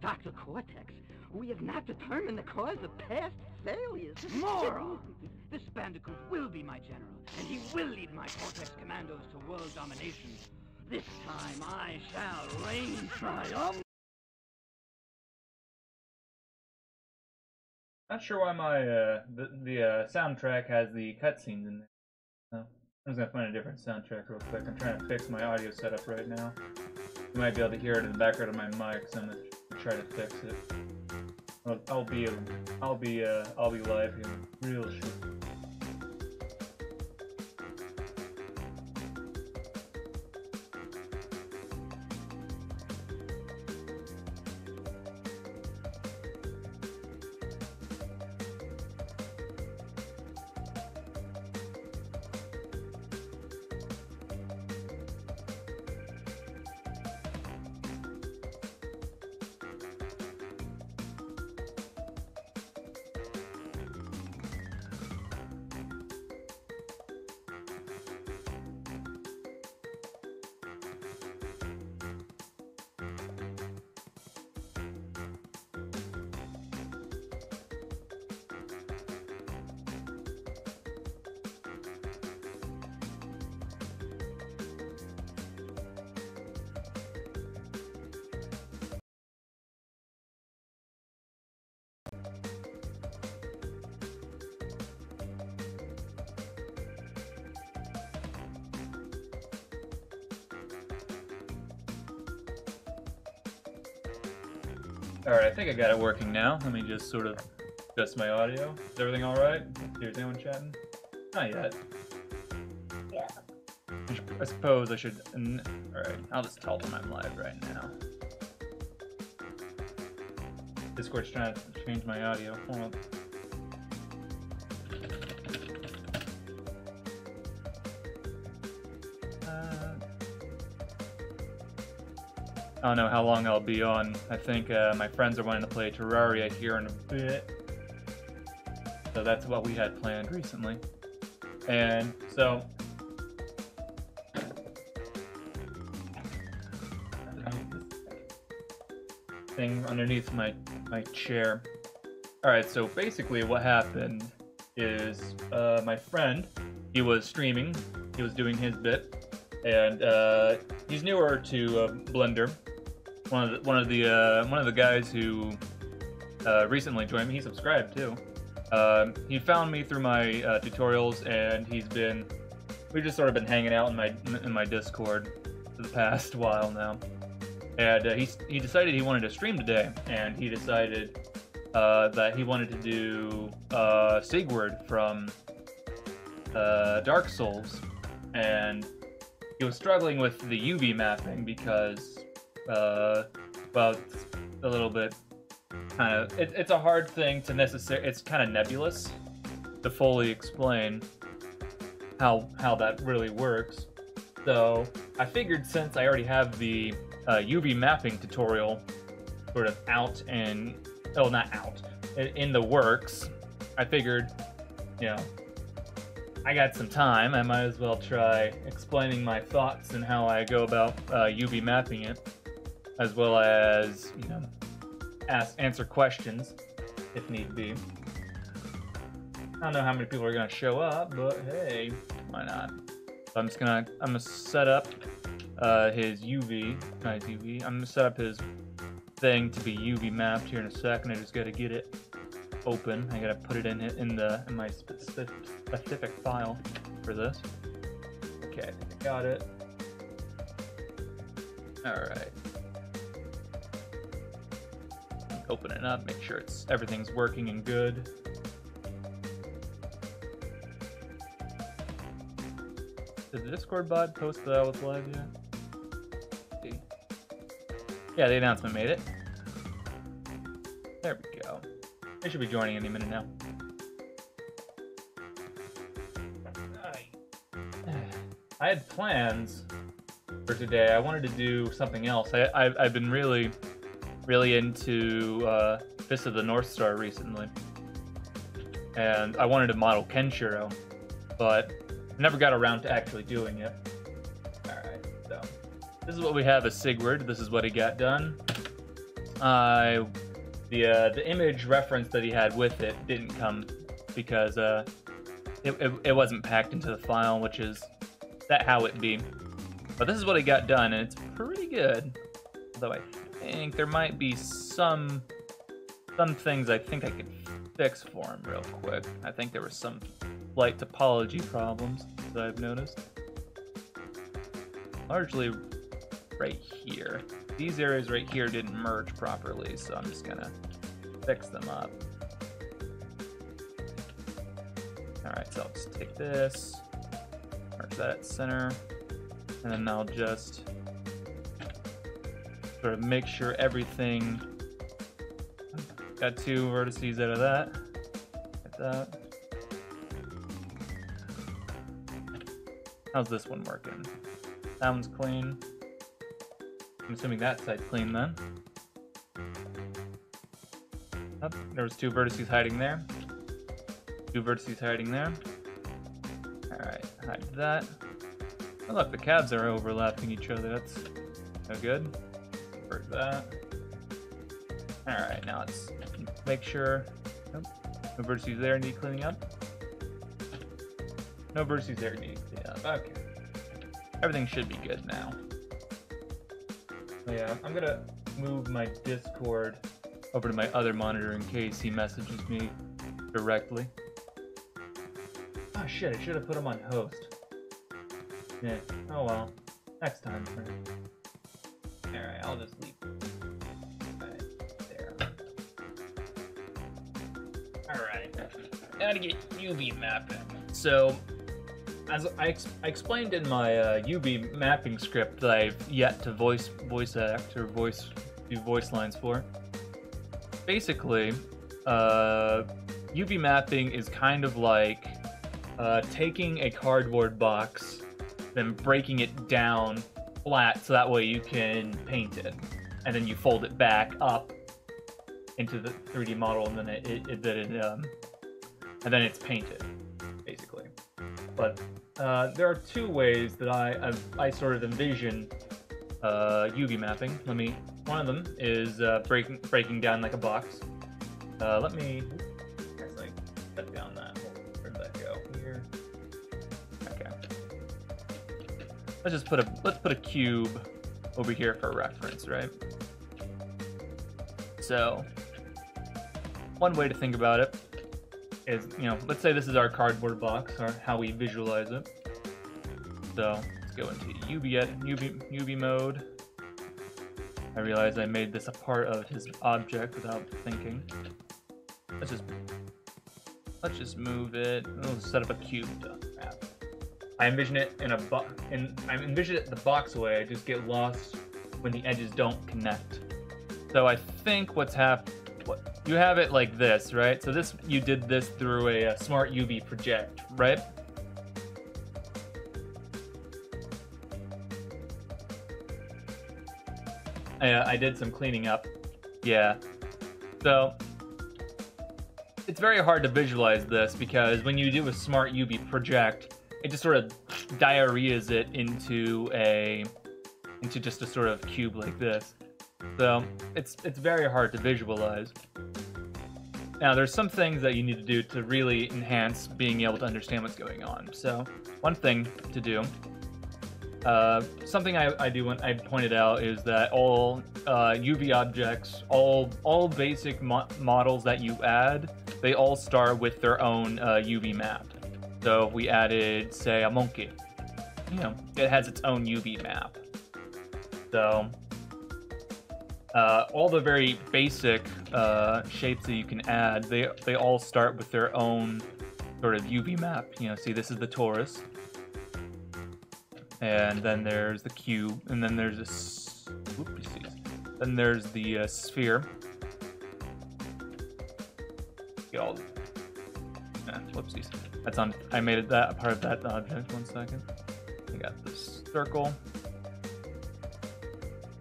Dr. Cortex, we have not determined the cause of past failures. Moron! This bandicoot will be my general, and he will lead my Cortex commandos to world domination. This time I shall reign triumphant. Not sure why my the soundtrack has the cutscenes in there. So I'm just gonna find a different soundtrack real quick. I'm trying to fix my audio setup right now. You might be able to hear it in the background of my mic, so I'm gonna try to fix it. I'll be live here real soon. Alright, I think I got it working now. Let me just sort of adjust my audio. Is everything alright? Is anyone chatting? Not yet. Yeah. I suppose I should... Alright, I'll just tell them I'm live right now. Discord's trying to change my audio. Hold on. I don't know how long I'll be on. I think my friends are wanting to play Terraria here in a bit. So that's what we had planned recently. And so... thing underneath my chair. Alright, so basically what happened is my friend, he was streaming, he was doing his bit, and he's newer to Blender. One of the guys who recently joined me. He subscribed too. He found me through my tutorials, and we've just sort of been hanging out in my Discord for the past while now. And he decided he wanted to stream today, and he decided that he wanted to do Sigurd from Dark Souls, and he was struggling with the UV mapping because. Well, it's a little bit kind of... It's a hard thing to it's kind of nebulous to fully explain how that really works. So I figured since I already have the UV mapping tutorial sort of out and... Oh, not out. In the works, I figured, you know, I got some time. I might as well try explaining my thoughts and how I go about UV mapping it, as well as, you know, answer questions if need be. I don't know how many people are gonna show up, but hey, why not? So I'm gonna set up his UV, nice UV. I'm gonna set up his thing to be UV mapped here in a second. I just gotta get it open. I gotta put it in my specific file for this. Okay, I think I got it. All right. Open it up, make sure everything's working and good. Did the Discord bot post that I was live yet? Let's see. Yeah, the announcement made it. There we go. They should be joining any minute now. I had plans for today. I wanted to do something else. I've been really into Fist of the North Star recently, and I wanted to model Kenshiro, but never got around to actually doing it. Alright, so this is what we have as Sigurd. This is what he got done. the image reference that he had with it didn't come because it wasn't packed into the file, which is that how it be. But this is what he got done, and it's pretty good. Although I think there might be some things I think I could fix for him real quick. I think there were some slight topology problems that I've noticed. Largely right here. These areas right here didn't merge properly, so I'm just gonna fix them up. Alright, so I'll just take this, merge that at center, and then I'll just sort of make sure everything got 2 vertices out of that. Like that. How's this one working? That one's clean. I'm assuming that side's clean then. Oh, there was 2 vertices hiding there. 2 vertices hiding there. Alright, hide that. Oh look, the cabs are overlapping each other. That's no good. Convert that. Alright, now let's make sure. Nope. No vertices there need cleaning up. No vertices there need cleaning up. Okay. Everything should be good now. Oh, yeah, I'm gonna move my Discord over to my other monitor in case he messages me directly. Oh shit, I should have put him on host. Yeah, oh well. Next time. Alright, I'll just leave. Right there. Alright. Now to get UV mapping. So, as I explained in my UV mapping script that I've yet to voice act or do voice lines for. Basically, UV mapping is kind of like taking a cardboard box, then breaking it down flat so that way you can paint it, and then you fold it back up into the 3D model, and then and then it's painted, basically. But there are 2 ways that I sort of envision UV mapping. One of them is breaking down like a box. Let me actually set down that. Where'd that go? Here. Okay. Let's put a cube over here for reference, right? So one way to think about it is, let's say this is our cardboard box, or how we visualize it. So let's go into UV mode. I realize I made this a part of his object without thinking. Let's just move it. We'll set up a cube map. I envision it I envision it the box way. I just get lost when the edges don't connect. So I think you have it like this, right? So you did this through a smart UV project, right? I did some cleaning up. Yeah. So it's very hard to visualize this because when you do a smart UV project, it just sort of diarrheas it into just a sort of cube like this. So it's very hard to visualize. Now there's some things that you need to do to really enhance being able to understand what's going on. So one thing to do, something I pointed out is that all UV objects, all basic models that you add, they all start with their own UV map. So if we added, say, a monkey, it has its own UV map. So all the very basic shapes that you can add, they all start with their own sort of UV map. See, this is the torus, and then there's the cube, and then there's this. Then there's the sphere. Get all. Whoopsies. That's on. I made it that part of that object. 1 second. I got this circle,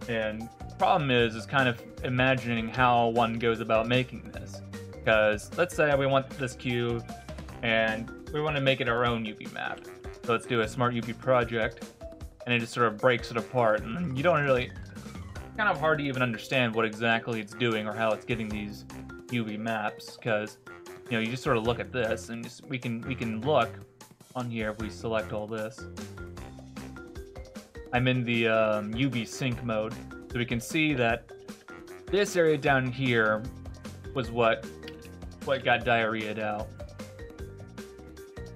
and problem is kind of imagining how one goes about making this. Because let's say we want this cube and we want to make it our own UV map. So let's do a smart UV project, and it just sort of breaks it apart, and you don't really kind of hard to even understand what exactly it's doing or how it's getting these UV maps, because you know, you just sort of look at this and just, we can look on here if we select all this. I'm in the UV sync mode, so we can see that this area down here was what got diarrheaed out.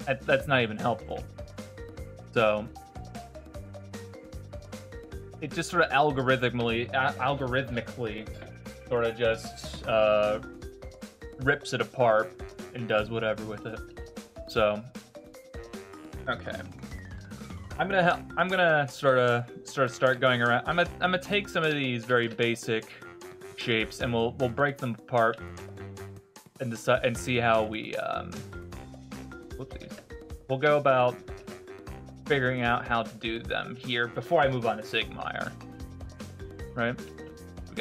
That's not even helpful. So it just sort of algorithmically sort of just rips it apart and does whatever with it. So okay, I'm gonna start going around. I'm gonna take some of these very basic shapes and we'll break them apart and decide and see how we whoopsies. We'll go about figuring out how to do them here before I move on to Sigmire. Right? We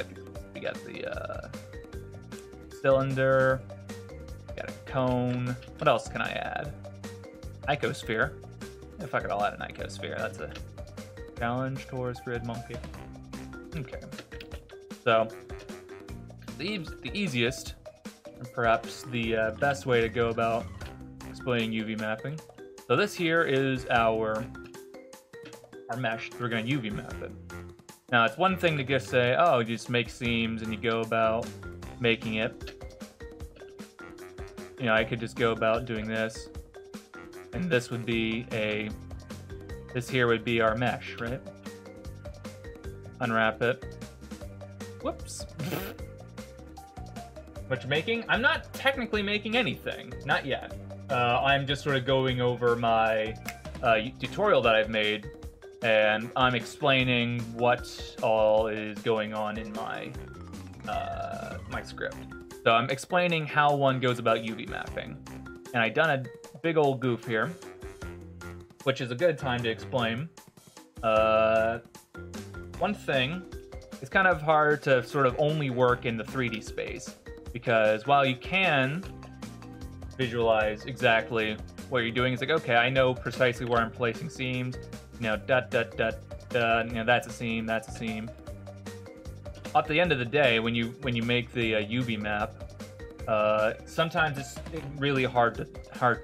got the cylinder. We got a cone. What else can I add? Icosphere. If I could, I'll add an icosphere. That's a challenge towards grid monkey. Okay. So the easiest and perhaps the best way to go about explaining UV mapping. So this here is our mesh. We're going to UV map it. Now it's one thing to just say, oh, you just make seams and you go about making it. You know, I could just go about doing this, and this would be this here would be our mesh, right? Unwrap it. Whoops. What you're making? I'm not technically making anything. Not yet. I'm just sort of going over my tutorial that I've made, and I'm explaining what all is going on in my my script. So I'm explaining how one goes about UV mapping, and I've done a big old goof here, which is a good time to explain. One thing, it's kind of hard to sort of only work in the 3D space, because while you can visualize exactly what you're doing, it's like, okay, I know precisely where I'm placing seams. You know, you know, that's a seam, that's a seam. At the end of the day, when you make the UV map, sometimes it's really hard to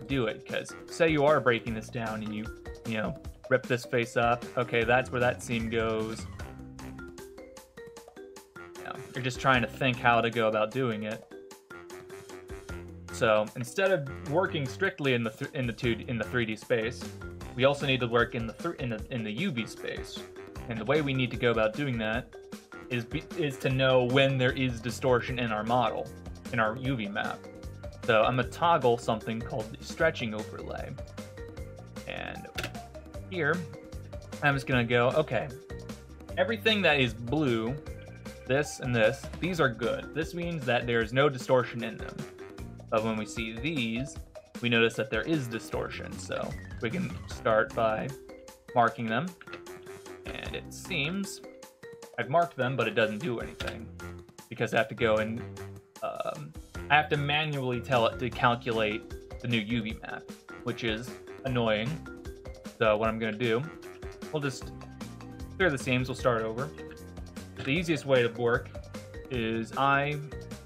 do it, because say you are breaking this down and you know, rip this face up. Okay, that's where that seam goes. You know, you're just trying to think how to go about doing it. So instead of working strictly in the 3D space, we also need to work in the UV space. And the way we need to go about doing that is to know when there is distortion in our model, in our UV map. So I'm gonna toggle something called the stretching overlay. And here, I'm just gonna go, okay, everything that is blue, this and this, these are good. This means that there's no distortion in them. But when we see these, we notice that there is distortion. So we can start by marking them. And it seems I've marked them, but it doesn't do anything, because I have to go and I have to manually tell it to calculate the new UV map, which is annoying. So what I'm gonna do, we'll just clear the seams, we'll start over. The easiest way to work is I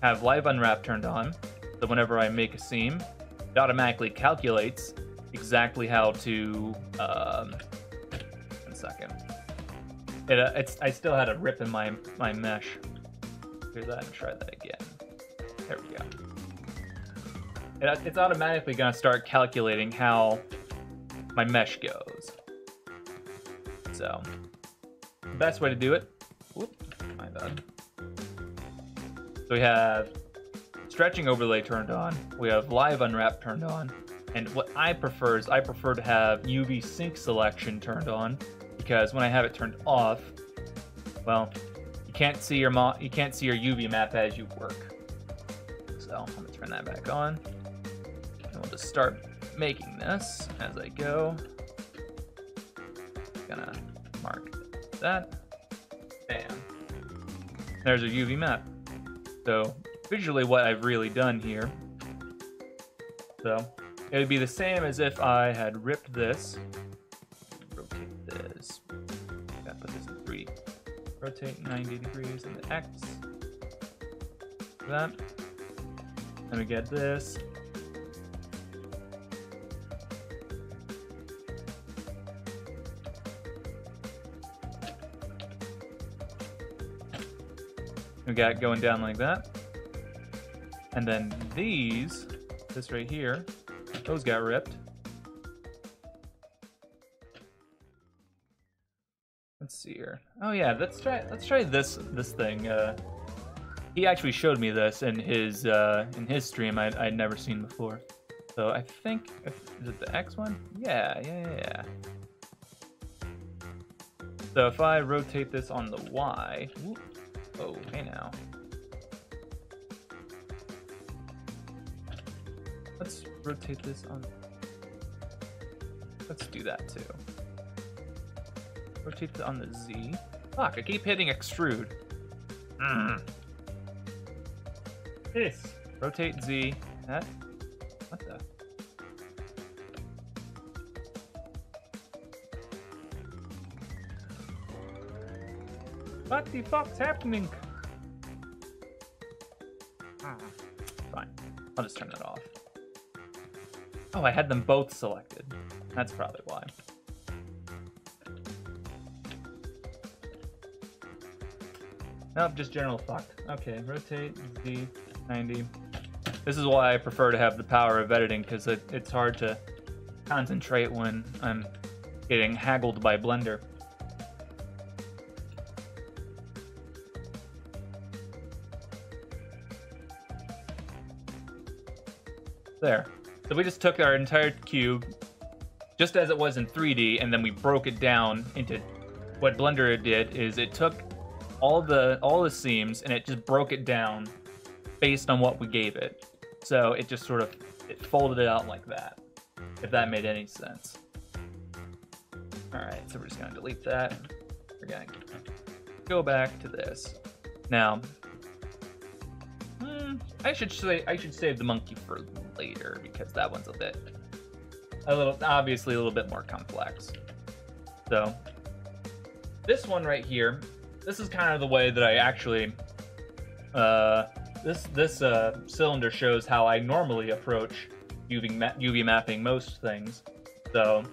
have live unwrap turned on. So whenever I make a seam, it automatically calculates exactly how to, 1 second. I still had a rip in my mesh. Here's that and try that again. There we go. It's automatically gonna start calculating how my mesh goes. So, the best way to do it, whoop, my bad. So we have stretching overlay turned on, we have live unwrap turned on, and what I prefer is I prefer to have UV sync selection turned on, because when I have it turned off, well, you can't see your UV map as you work. So I'm gonna turn that back on, and we'll just start making this as I go. Gonna mark that. Bam. There's a UV map. So visually what I've really done here, so it would be the same as if I had ripped this, rotate this, gotta put this in 3, rotate 90 degrees in the X. That. Then we get this. We got it going down like that. And then these, this right here, those got ripped. Let's see here. Oh yeah, let's try this thing. He actually showed me this in his stream. I'd never seen before. So I think is it the X one? Yeah. So if I rotate this on the Y, whoop, oh hey now. Let's rotate this on. Let's do that too. Rotate it on the Z. Fuck, I keep hitting extrude. This. Rotate Z. That. What the? What the fuck's happening? Fine. I'll just turn that off. Oh, I had them both selected. That's probably why. Nope, just general fucked. Okay, rotate Z 90. This is why I prefer to have the power of editing, because it's hard to concentrate when I'm getting haggled by Blender. There. So we just took our entire cube, just as it was in 3D, and then we broke it down into what Blender did is it took all the seams and it just broke it down based on what we gave it. So it just sort of folded it out like that, if that made any sense. Alright, so we're just gonna delete that. We're gonna go back to this. Now, I should save the monkey for later because that one's obviously a little bit more complex. So this one right here, this is kind of the way that I actually this cylinder shows how I normally approach UV mapping most things. So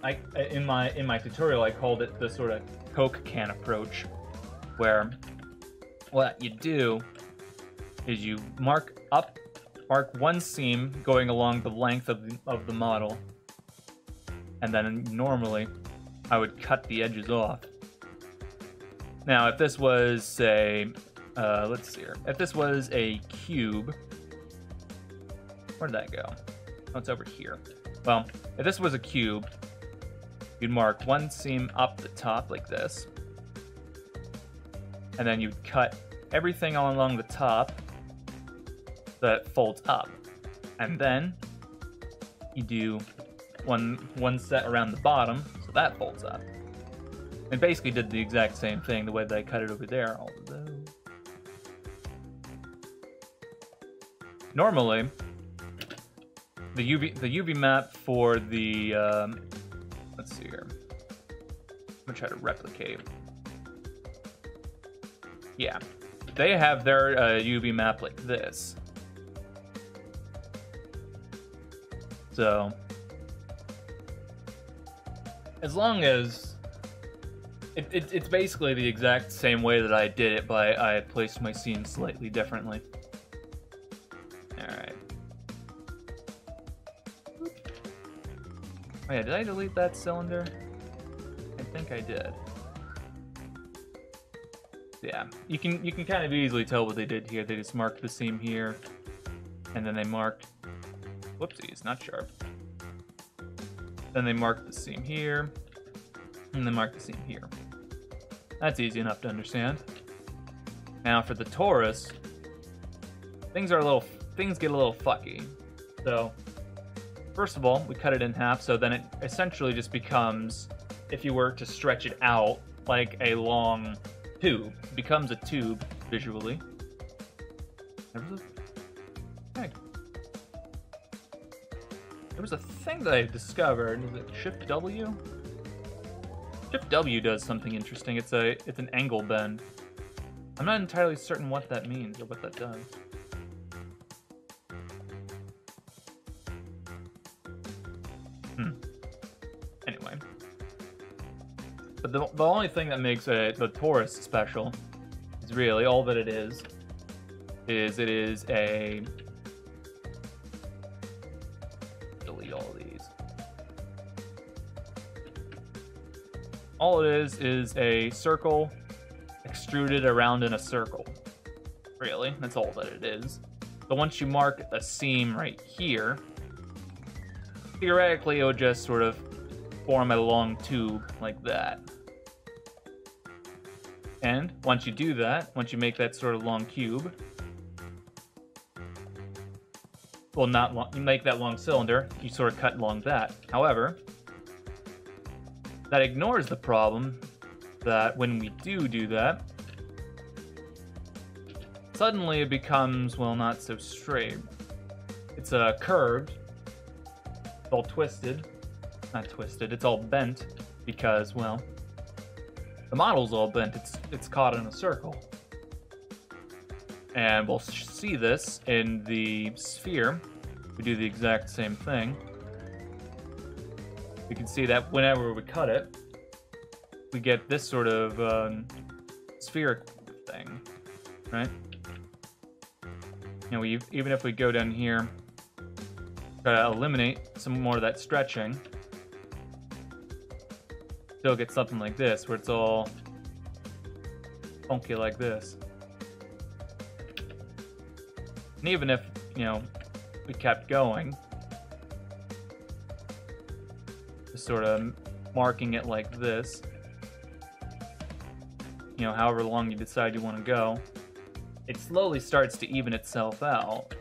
in my tutorial I called it the sort of Coke can approach, where what you do is you mark one seam going along the length of the model, and then normally I would cut the edges off. Now, if this was, say, let's see here. If this was a cube, where'd that go? Oh, it's over here. Well, if this was a cube, you'd mark one seam up the top like this, and then you'd cut everything all along the top that folds up, and then you do one set around the bottom, so that folds up. And basically did the exact same thing the way that I cut it over there. Although normally the UV map for the let's see here. I'm gonna try to replicate. Yeah, they have their UV map like this. So as long as it's basically the exact same way that I did it, but I placed my seam slightly differently. Alright. Oh yeah, did I delete that cylinder? I think I did. Yeah, you can kind of easily tell what they did here. They just marked the seam here, and then they marked, whoopsies, not sharp. Then they marked the seam here, and then marked the seam here. That's easy enough to understand. Now for the torus, things get a little fucky. So first of all, we cut it in half, so then it essentially just becomes, if you were to stretch it out like a long tube, it becomes a tube visually. There was a thing that I discovered. Is it Shift W? Shift W does something interesting. It's an angle bend. I'm not entirely certain what that means or what that does. Anyway. But the only thing that makes the Taurus special is really all that it is it is a... Delete all these. All it is a circle extruded around in a circle. Really, that's all that it is. So once you mark a seam right here, theoretically it would just sort of form a long tube like that. And once you do that, once you make that sort of long cube, well, not long, you make that long cylinder, you sort of cut along that. However, that ignores the problem that when we do that, suddenly it becomes, well, not so straight. It's curved, it's all twisted. Not twisted, it's all bent because, well, the model's all bent, it's caught in a circle. And we'll see this in the sphere. We do the exact same thing. We can see that whenever we cut it, we get this sort of spheric thing, right? You know, even if we go down here, try to eliminate some more of that stretching, still get something like this, where it's all funky like this. And even if, you know, we kept going, just sort of marking it like this, you know, however long you decide you want to go, it slowly starts to even itself out.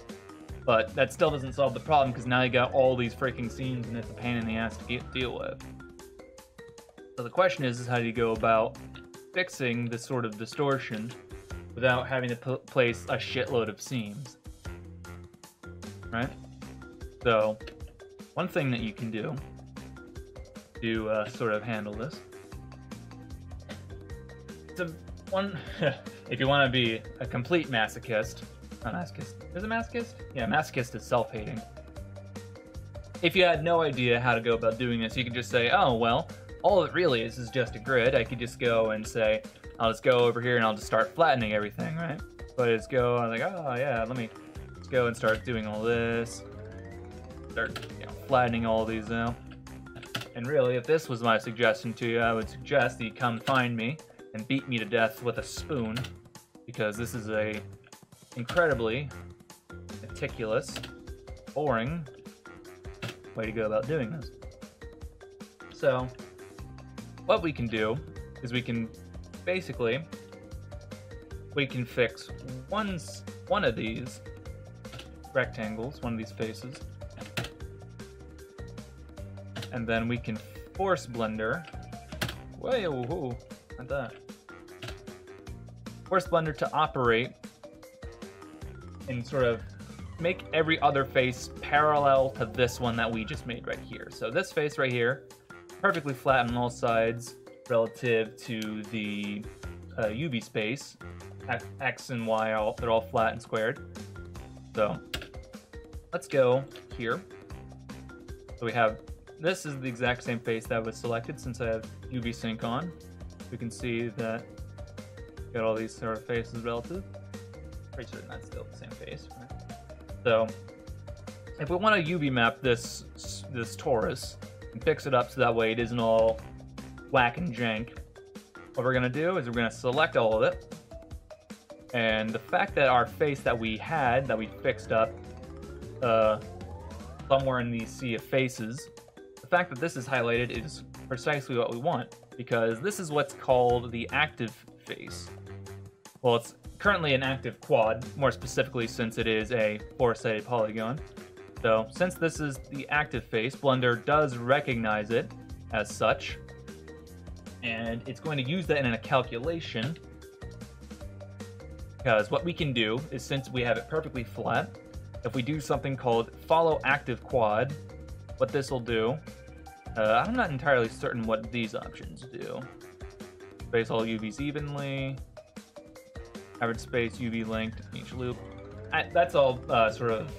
But that still doesn't solve the problem, because now you got all these freaking seams and it's a pain in the ass to deal with. So the question is how do you go about fixing this sort of distortion without having to place a shitload of seams, right? So one thing that you can do to sort of handle this, if you want to be a complete masochist, not masochist, is it masochist? Yeah, masochist is self-hating. If you had no idea how to go about doing this, you could just say, oh, well, all it really is just a grid. I could just go and say, I'll just go over here and I'll just start flattening everything, right? So I just go, I'm like, oh yeah, let me just go and start doing all this. Start, you know, flattening all these out. And really, if this was my suggestion to you, I would suggest that you come find me and beat me to death with a spoon, because this is a incredibly meticulous, boring way to go about doing this. So what we can do is we can basically fix one of these rectangles, one of these faces, and then we can force blender. Whoa, not that. Force blender to operate and sort of make every other face parallel to this one that we just made right here. So this face right here, perfectly flat on all sides relative to the UV space. X and Y, they're all flat and squared. So let's go here. So we have, this is the exact same face that was selected since I have UV sync on. We can see that got all these sort of faces relative. Pretty certain that's still the same face, right? So if we want to UV map this torus and fix it up so that way it isn't all whack and jank, what we're gonna do is we're gonna select all of it, and the fact that our face that we fixed up somewhere in the sea of faces, the fact that this is highlighted is precisely what we want, because this is what's called the active face. Well, it's currently an active quad, more specifically since it is a four-sided polygon. So since this is the active face, Blender does recognize it as such, and it's going to use that in a calculation, because what we can do is, since we have it perfectly flat, if we do something called follow active quad, what this will do, I'm not entirely certain what these options do. Space all UVs evenly. average space, UV length, each loop. That's all sort of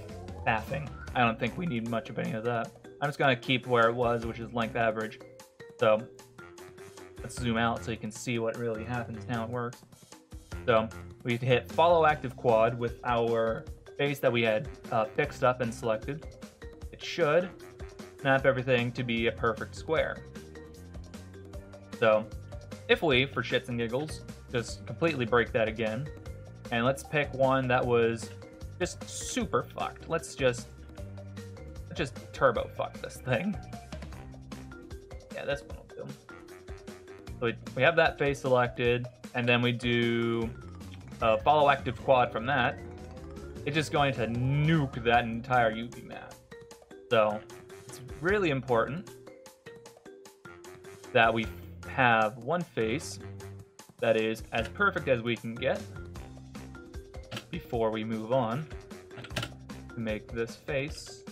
faffing. I don't think we need much of any of that. I'm just gonna keep where it was, which is length average. So let's zoom out so you can see what really happens and how it works. So we hit follow active quad with our face that we had fixed up and selected. It should snap everything to be a perfect square. So if we, for shits and giggles, just completely break that again, and let's pick one that was just super fucked. Let's just turbo fuck this thing. Yeah, this one will do. So we have that face selected, and then we do a follow active quad from that. It's just going to nuke that entire UV map. So it's really important that we have one face that is as perfect as we can get before we move on to make this face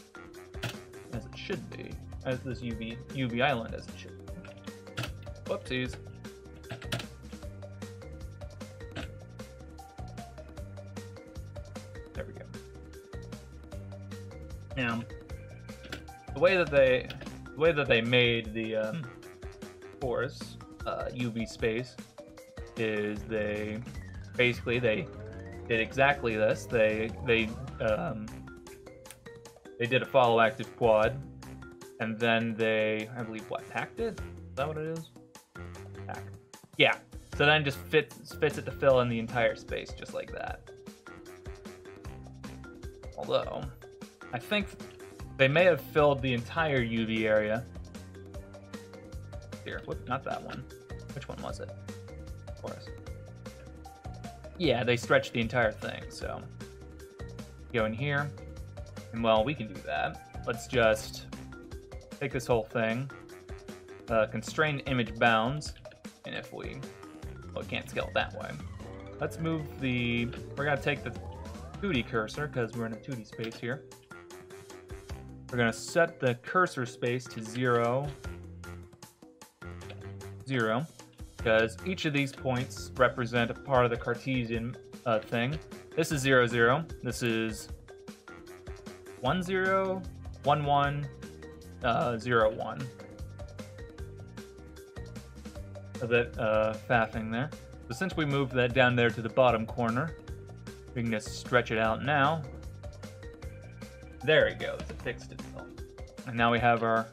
as it should be, as this UV island as it should be. Whoopsies. There we go. Now, the way that they made the forest UV space is they did exactly this. They did a follow active quad, and then they, I believe, packed it? Is that what it is? Pack. Yeah. So then it just fits it to fill in the entire space just like that. Although, I think they may have filled the entire UV area. Here, not that one. Which one was it? Forest. Yeah, they stretched the entire thing, so go in here, and well, we can do that. Let's just take this whole thing, constrain image bounds, and if we, well, we can't scale it that way. Let's move we're gonna take the 2D cursor, because we're in a 2D space here. We're gonna set the cursor space to 0, 0, because each of these points represent a part of the Cartesian thing. This is 0, 0. This is 1, 0, 1, 1, 0, 1. A bit faffing there. So since we moved that down there to the bottom corner, we can just stretch it out now. There it goes. It fixed itself. And now we have our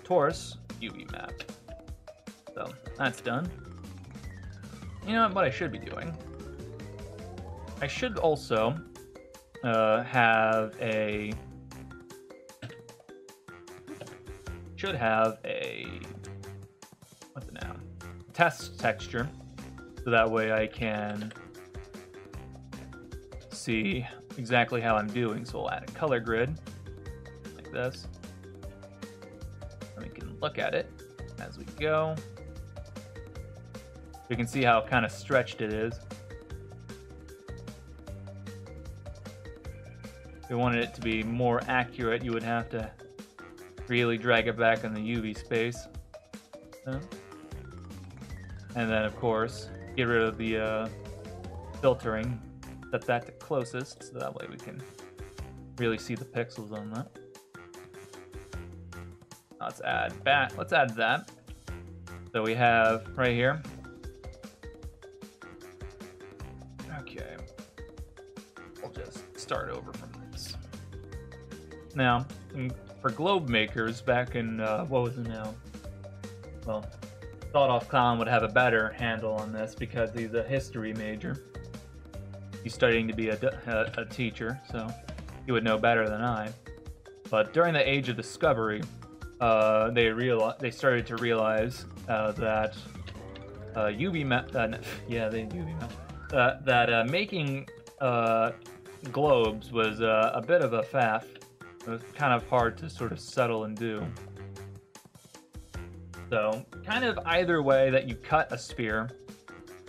torus UV map. So that's done. You know what I should be doing? I should also have a what's it now? Test texture, so that way I can see exactly how I'm doing. So we'll add a color grid like this, and we can look at it as we go. We can see how kind of stretched it is. If you wanted it to be more accurate, you would have to really drag it back in the UV space. And then, of course, get rid of the filtering. Set that to closest, so that way we can really see the pixels on that. Let's add that. So we have right here. Okay. We'll just start over from this. Now, for globe makers, back in, what was it now? Well, Thought Off Clown would have a better handle on this because he's a history major. He's studying to be a teacher, so he would know better than I. But during the Age of Discovery, they started to realize that UV map, that making globes was a bit of a faff. It was kind of hard to sort of settle and do. So, kind of either way that you cut a sphere,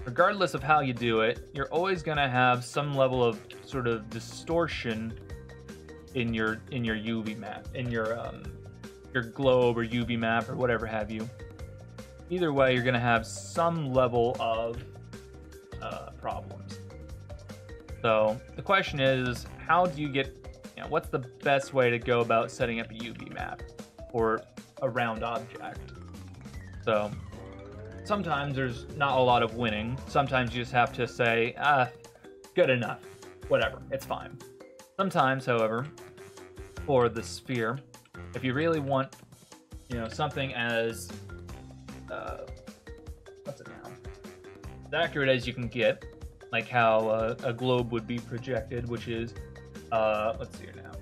regardless of how you do it, you're always going to have some level of sort of distortion in your UV map, in your globe or UV map or whatever have you. Either way, you're going to have some level of problems. So the question is, how do you get, what's the best way to go about setting up a UV map for a round object? So sometimes there's not a lot of winning. Sometimes you just have to say, good enough, whatever, it's fine. Sometimes, however, for the sphere, if you really want, something as, what's it now? As accurate as you can get, like how a globe would be projected, which is, let's see here now.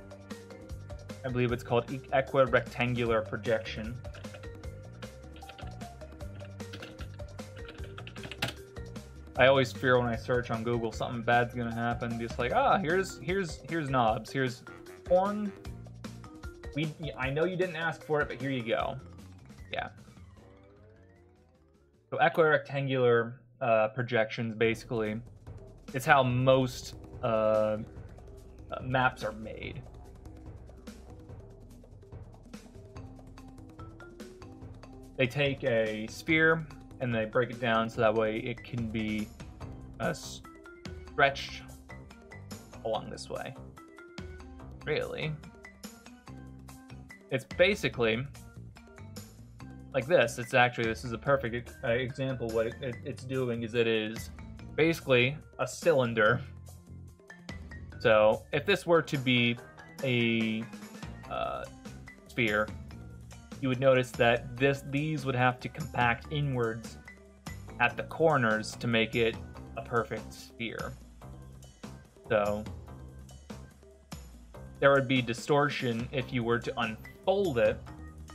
I believe it's called equirectangular projection. I always fear when I search on Google something bad's gonna happen. Just like, here's knobs, here's porn. I know you didn't ask for it, but here you go. Yeah. So equirectangular projections, basically, it's how most maps are made. They take a sphere and they break it down so that way it can be stretched along this way. Really? It's basically like this. This is a perfect example. What it's doing is it is basically a cylinder. So if this were to be a sphere, you would notice that these would have to compact inwards at the corners to make it a perfect sphere. So there would be distortion if you were to unfold it,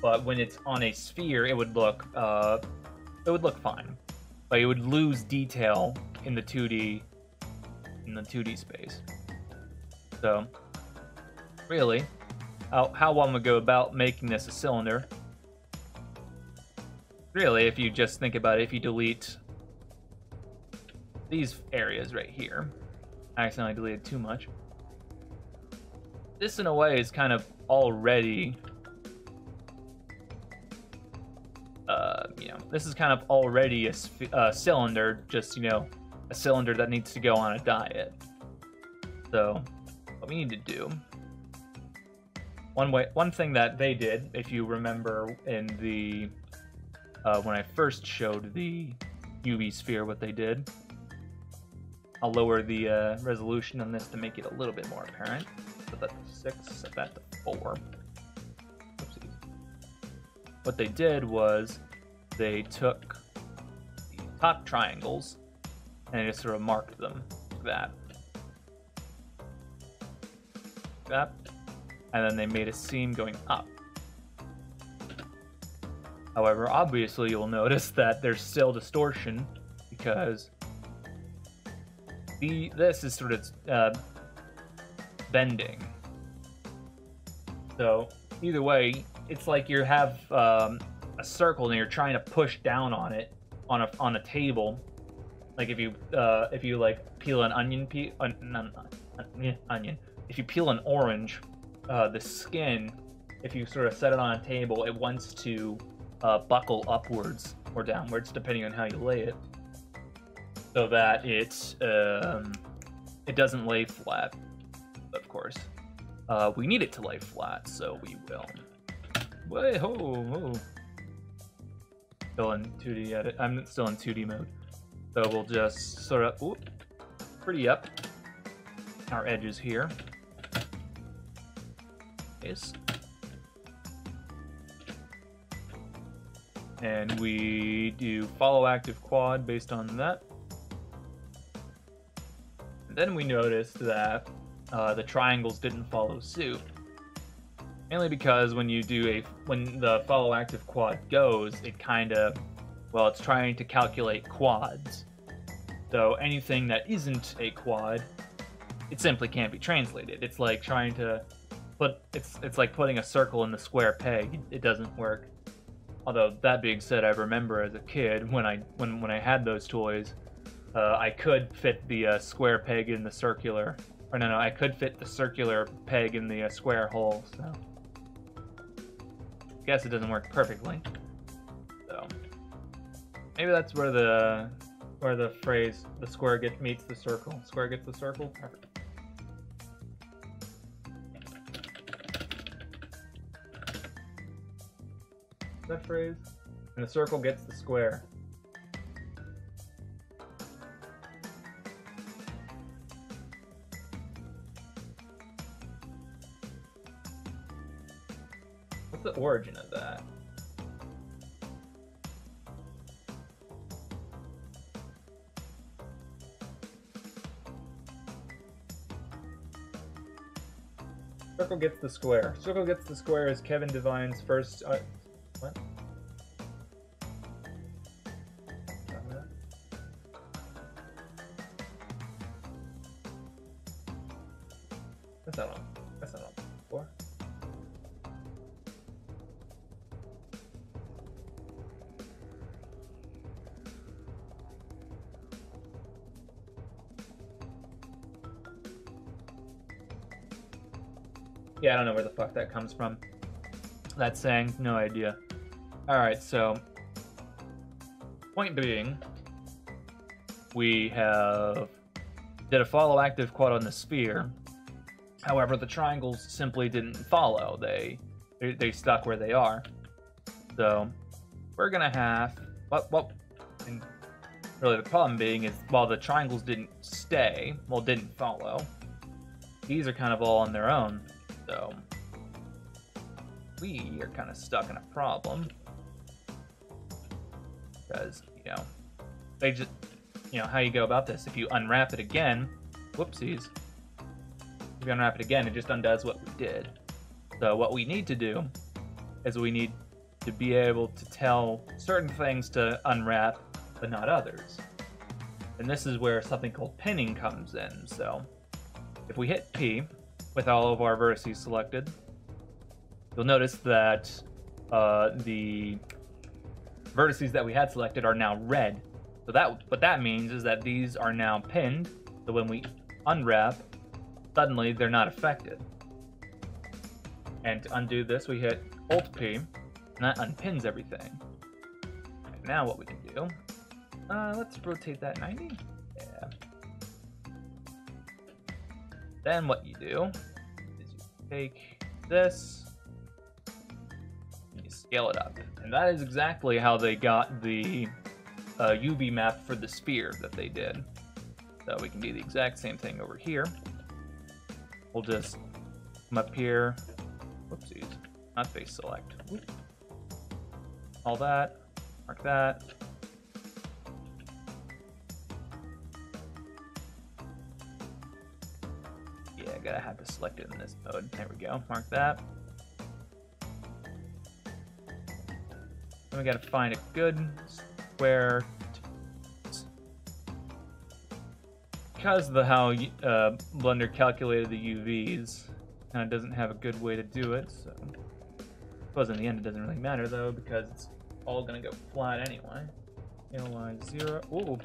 but when it's on a sphere, it would look fine. But you would lose detail in the 2D space. So really, how one would go about making this a cylinder? Really, if you just think about it, if you delete these areas right here, I accidentally deleted too much. This, in a way, is kind of already, this is kind of already a cylinder, just, a cylinder that needs to go on a diet. So, what we need to do, one thing that they did, if you remember in the, when I first showed the UV sphere, what they did, I'll lower the resolution on this to make it a little bit more apparent. Set that to 6, set that to 4. Oopsies. What they did was they took the top triangles and they just sort of marked them like that. And then they made a seam going up. However, obviously you'll notice that there's still distortion because this is sort of bending. So either way, it's like you have a circle and you're trying to push down on it on a table. Like if you like peel an onion, if you peel an orange, the skin, if you sort of set it on a table, it wants to buckle upwards or downwards depending on how you lay it, so that it doesn't lay flat. Of course, we need it to lay flat, so we will. Whoa. Still in 2D edit. I'm still in 2D mode, so we'll just sort of pretty up our edges here. Yes. And we do follow active quad based on that. And then we noticed that the triangles didn't follow suit. Mainly because when the follow active quad goes, it kind of, it's trying to calculate quads. So anything that isn't a quad, it simply can't be translated. It's like trying to it's like putting a circle in the square peg. It doesn't work. Although that being said, I remember as a kid when I had those toys, I could fit the square peg in the circular. Or no, I could fit the circular peg in the square hole. So I guess it doesn't work perfectly. So maybe that's where the where the phrase "the square meets the circle." Square gets the circle. That phrase, and the circle gets the square. What's the origin of that? Circle gets the square. Circle gets the square is Kevin Devine's first. What? That's not on. That's not on before. Yeah, I don't know where the fuck that comes from. That saying, no idea. Alright, so point being, we did a follow active quad on the sphere. However, the triangles simply didn't follow. They stuck where they are. So we're gonna have and really the problem being is while the triangles didn't follow, these are kind of all on their own. So we are kind of stuck in a problem because, they just, how you go about this. If you unwrap it again, whoopsies. If you unwrap it again, it just undoes what we did. So what we need to do is we need to be able to tell certain things to unwrap, but not others. And this is where something called pinning comes in. So if we hit P with all of our vertices selected, you'll notice that the vertices that we had selected are now red. So what that means is that these are now pinned. So when we unwrap, suddenly they're not affected. And to undo this, we hit Alt-P, and that unpins everything. And now what we can do, let's rotate that 90. Yeah. Then what you do is you take this, and you scale it up. And that is exactly how they got the UV map for the sphere that they did. So we can do the exact same thing over here. We'll just come up here, whoopsies, not face select. Whoop. All that, mark that. Yeah, I gotta have to select it in this mode. There we go, mark that. Then we gotta find a good square. Because of how Blender calculated the UVs, kind of doesn't have a good way to do it, so I suppose in the end it doesn't really matter though, because it's all gonna go flat anyway. Line 0. Ooh.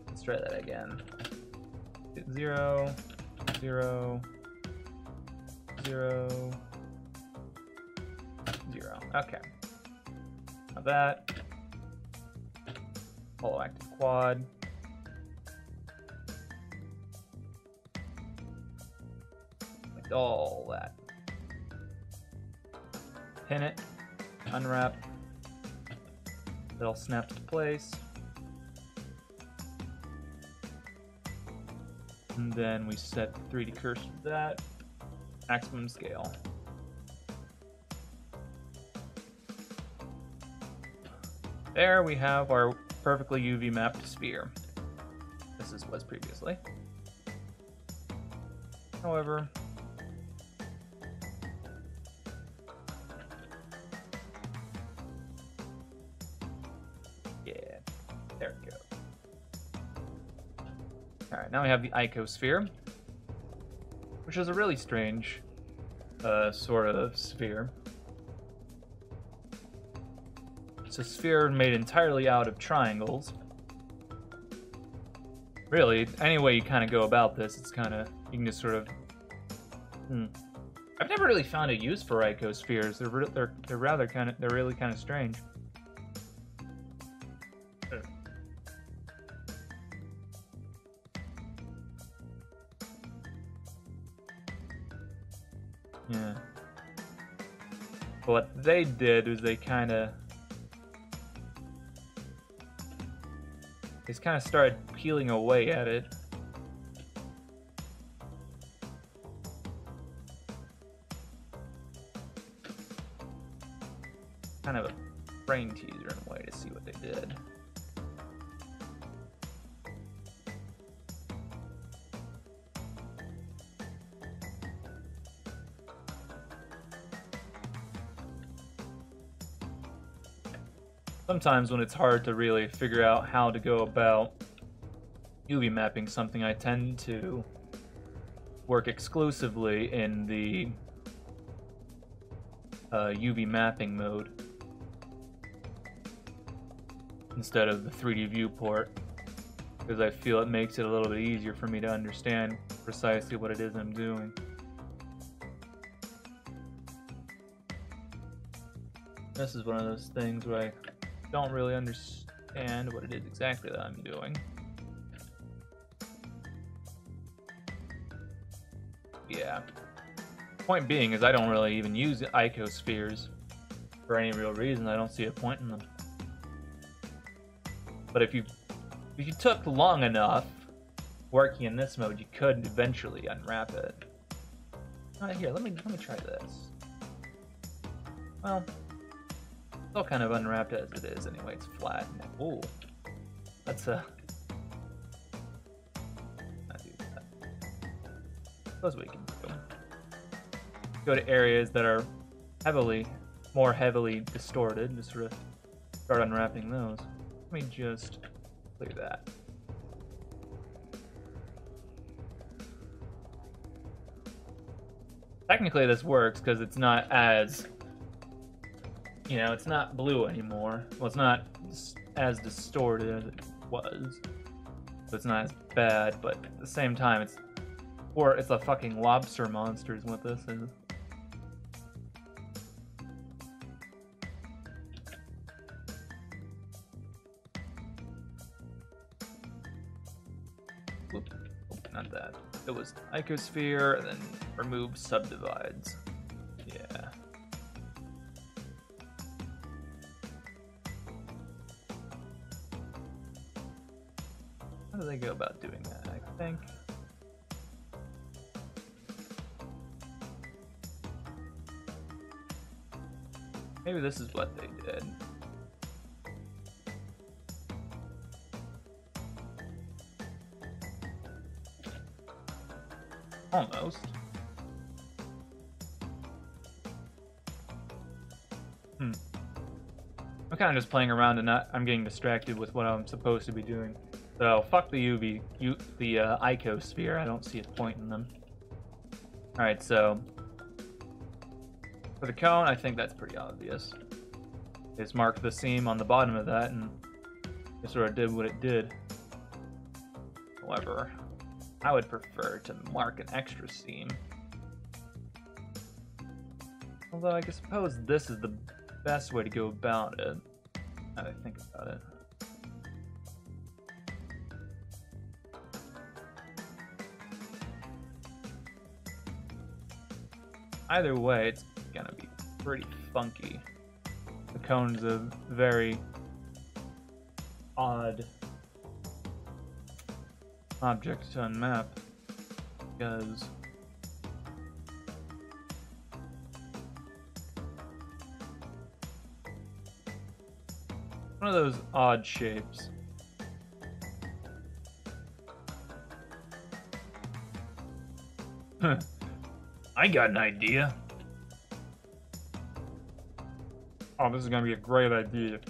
Let's try that again. 0, 0, 0, 0. Okay. Now that. Follow active quad. All that. Pin it, unwrap, it all snaps to place. And then we set 3D cursor to that, maximum scale. There we have our perfectly UV mapped sphere. This is was previously. However, there we go. Alright, now we have the icosphere, which is a really strange sort of sphere. It's a sphere made entirely out of triangles. Really, any way you kind of go about this, it's kind of, you can just sort of... I've never really found a use for icospheres. They're really kind of strange. Yeah. What they did was they kind of started peeling away at it. Kind of a brain teaser in a way to see what they did. Sometimes when it's hard to really figure out how to go about UV mapping something, I tend to work exclusively in the UV mapping mode instead of the 3D viewport, because I feel it makes it a little bit easier for me to understand precisely what it is I'm doing. This is one of those things where I don't really understand what it is exactly that I'm doing. Yeah. Point being is I don't really even use icospheres for any real reason. I don't see a point in them. But if you took long enough working in this mode, you could eventually unwrap it. Here, let me try this. Well, it's all kind of unwrapped as it is anyway. It's flat. Ooh, that's a. Not do that. Suppose we can do. Go to areas that are more heavily distorted. Just sort of start unwrapping those. Let me just clear that. Technically, this works because it's not as, it's not blue anymore. Well, it's not as distorted as it was, so it's not as bad. But at the same time, it's a fucking lobster monster is what this is. Whoop. Oh, not that. It was icosphere and then remove subdivides. Yeah. How do they go about doing that? I think. Maybe this is what they did. Almost. I'm kind of just playing around and I'm getting distracted with what I'm supposed to be doing. So fuck the icosphere. I don't see a point in them. Alright, so for the cone, I think that's pretty obvious. Just marked the seam on the bottom of that and it sort of did what it did. However, I would prefer to mark an extra seam. Although I suppose this is the best way to go about it, now that I think about it. Either way, it's gonna be pretty funky. The cone's a very odd object to unmap because one of those odd shapes. I got an idea. Oh, this is gonna be a great idea.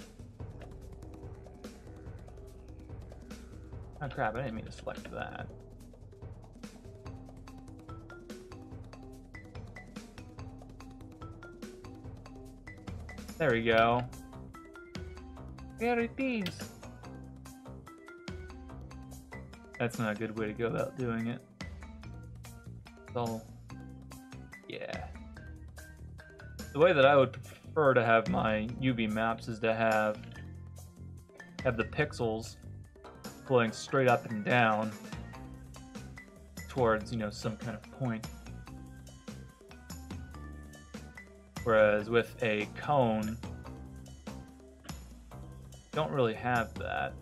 Oh crap, I didn't mean to select that. There we go. There it is. That's not a good way to go about doing it. So, yeah. The way that I would prefer to have my UV maps is to have have the pixels flowing straight up and down towards, you know, some kind of point. Whereas with a cone, don't really have that.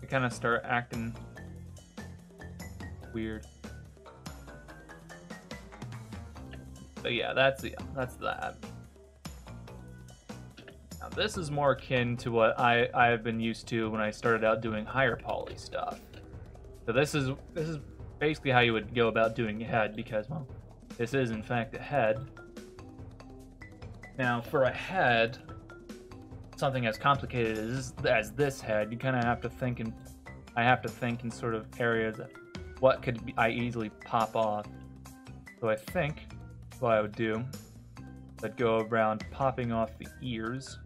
They kind of start acting weird. But yeah, that's that. Now this is more akin to what I've been used to when I started out doing higher poly stuff. So this is basically how you would go about doing a head, because, well, this is in fact a head. Now for a head, something as complicated as this head, you kind of have to think in, I have to think in sort of areas of what could I easily pop off. So I think what I would do, I'd go around popping off the ears.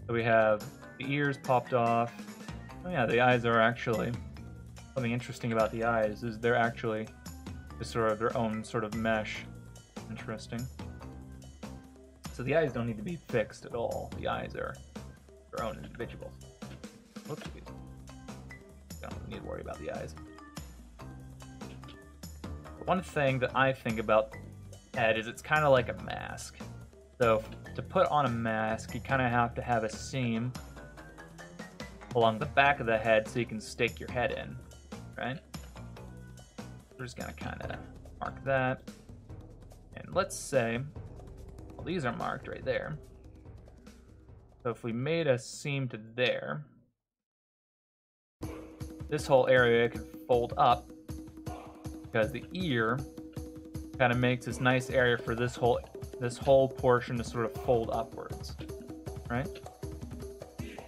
So we have the ears popped off. Oh yeah, the eyes are actually, something interesting about the eyes is they're actually just sort of their own sort of mesh. Interesting. So the eyes don't need to be fixed at all. The eyes are their own individuals. Whoopsies. Don't need to worry about the eyes. But one thing that I think about head is it's kind of like a mask. So to put on a mask, you kind of have to have a seam along the back of the head so you can stick your head in, right? We're just gonna kind of mark that. And let's say, well, these are marked right there. So if we made a seam to there, this whole area could fold up because the ear kind of makes this nice area for this whole portion to sort of fold upwards, right?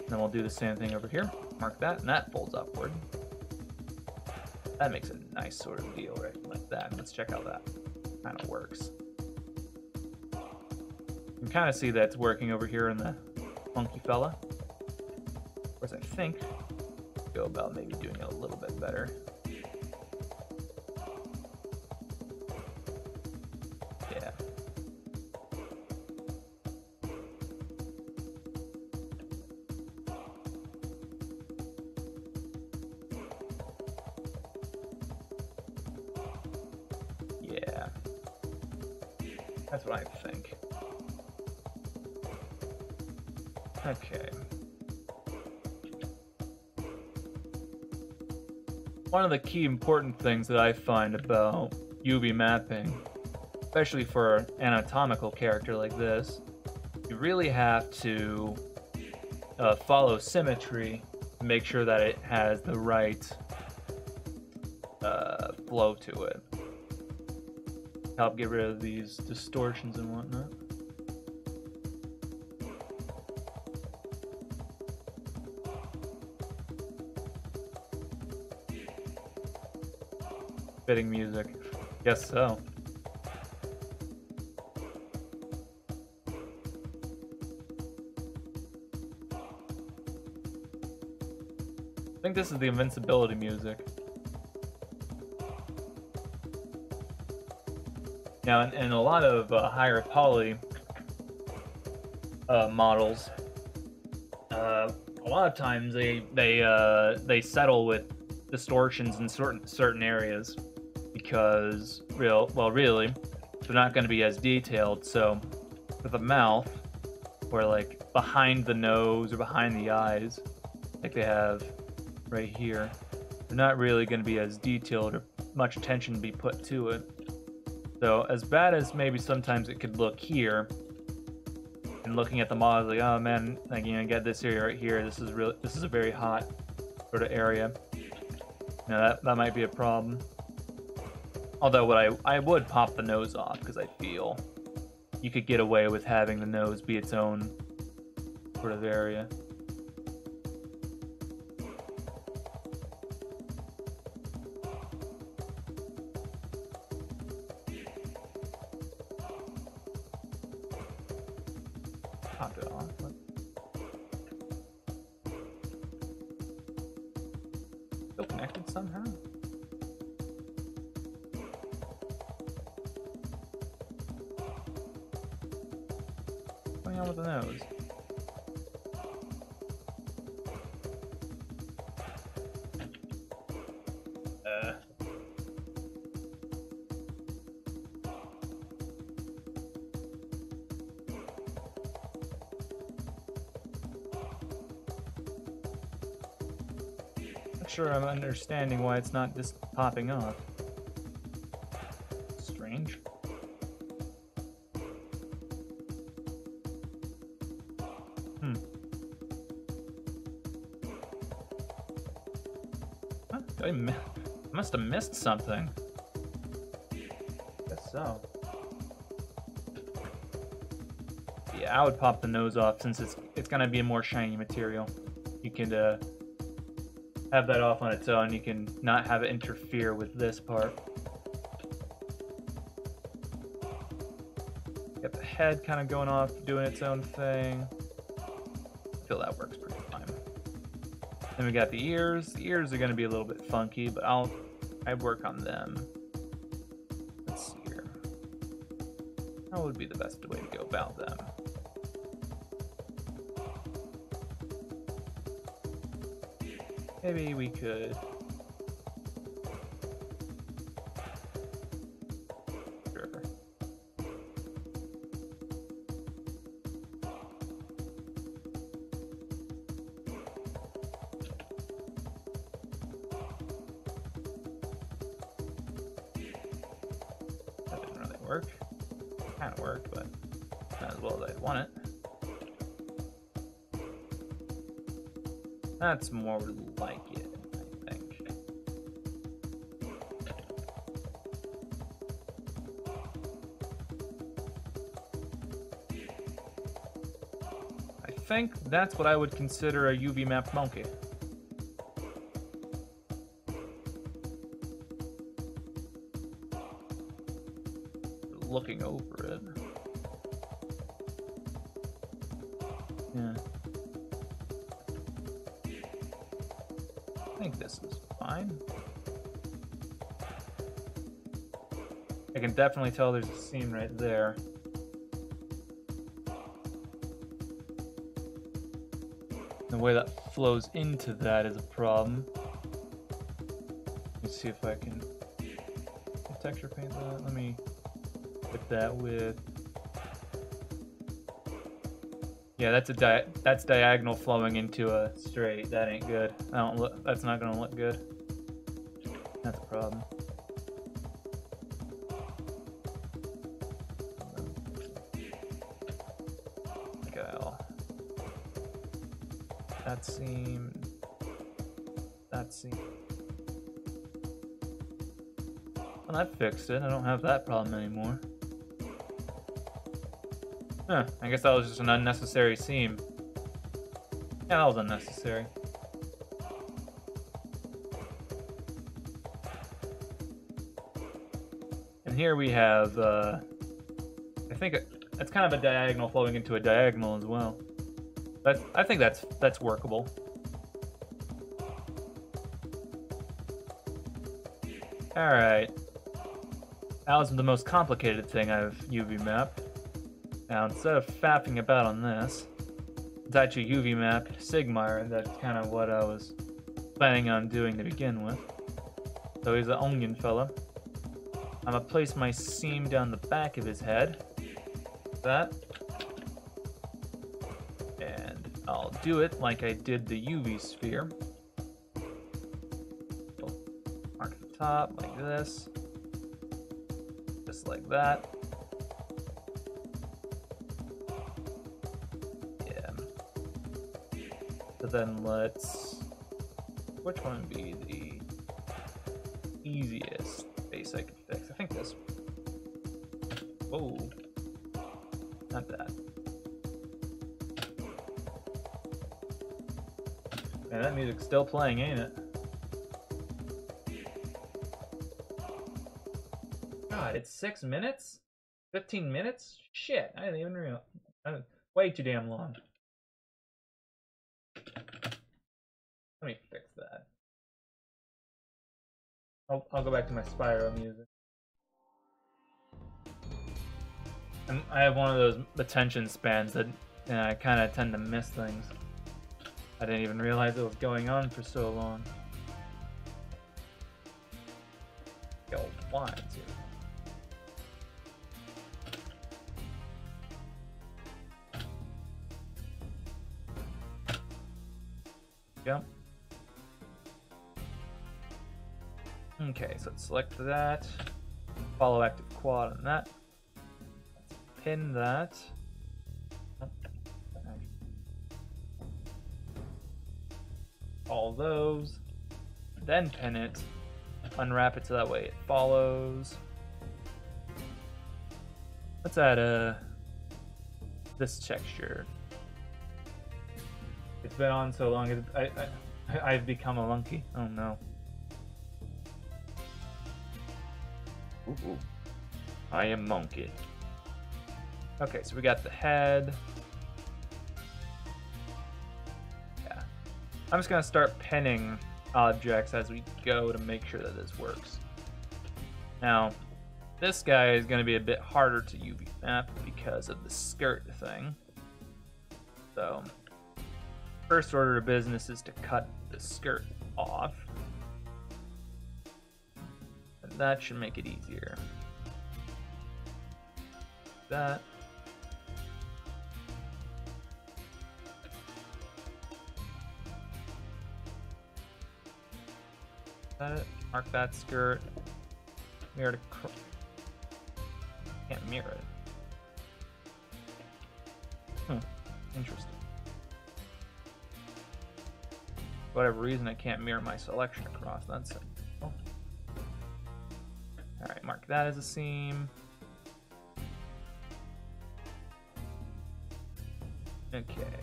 Then we'll do the same thing over here. Mark that, and that folds upward. That makes a nice sort of deal, right? Like that. Let's check how that kind of works. You can kind of see that it's working over here in the funky fella. Of course, I think go about maybe doing it a little bit better. Yeah. Yeah. That's what I think. Okay. One of the key important things that I find about UV mapping, especially for an anatomical character like this, you really have to follow symmetry to make sure that it has the right flow to it. Help get rid of these distortions and whatnot. Fitting music. Guess so. I think this is the invincibility music. Now, in a lot of higher poly models, a lot of times they settle with distortions in certain areas because really they're not going to be as detailed. So with the mouth, or like behind the nose or behind the eyes, like they have right here, they're not really going to be as detailed or much attention to be put to it. So as bad as maybe sometimes it could look here, and looking at the model, like, oh man, like, you know, get this area right here. This is a very hot sort of area. Now that might be a problem. Although what I would pop the nose off, because I feel you could get away with having the nose be its own sort of area. Pop it off. connected somehow? What's going on with the nose? Not sure I'm understanding why it's not just popping off. Strange. Huh? I must have missed something. Guess so. Yeah, I would pop the nose off since it's gonna be a more shiny material. You can have that off on its own. You can not have it interfere with this part. Got the head kind of going off, doing its own thing. I feel that works pretty fine. Then we got the ears. The ears are going to be a little bit funky, but I'd work on them. Let's see here. How would be the best way to go about them? Maybe we could... Sure. That didn't really work. Kind of worked, but not as well as I'd want it. That's more like it, I think. I think that's what I would consider a UV mapped monkey. Looking over it. Yeah. I think this is fine. I can definitely tell there's a seam right there. The way that flows into that is a problem. Let's see if I can texture paint that. Let me hit that with... Yeah, that's diagonal flowing into a straight. That ain't good. That's not gonna look good. That's a problem. Okay, that seam. That seam. Well, that fixed it. I don't have that problem anymore. Huh, I guess that was just an unnecessary seam. Yeah, that was unnecessary. And here we have, I think it's kind of a diagonal flowing into a diagonal as well. I think that's workable. Alright. That was the most complicated thing I've UV mapped. Now, instead of faffing about on this, it's actually UV mapped Sigmar, and that's kind of what I was planning on doing to begin with. So he's an onion fella. I'm gonna place my seam down the back of his head. That. And I'll do it like I did the UV sphere. Mark the top like this. Just like that. So then which one would be the easiest base I could fix? I think this. Whoa. Not that. Man, that music's still playing, ain't it? God, it's 6 minutes? 15 minutes? Shit, I didn't even realize. Way too damn long. Let me fix that. I'll go back to my Spyro music. I have one of those attention spans that I kind of tend to miss things. I didn't even realize it was going on for so long. The old lines here. Yep. Okay, so let's select that. Follow active quad on that. Let's pin that. All those. Then pin it. Unwrap it so that way it follows. Let's add this texture. It's been on so long, I've become a monkey. Oh no. Ooh. I am monkey. Okay, so we got the head. Yeah. I'm just gonna start pinning objects as we go to make sure that this works. Now, this guy is gonna be a bit harder to UV map because of the skirt thing. So, first order of business is to cut the skirt off. And that should make it easier. That. That. Mark that skirt. Mirror to. Can't mirror it. Interesting. For whatever reason, I can't mirror my selection across. That's it. Oh. Alright, mark that as a seam. Okay.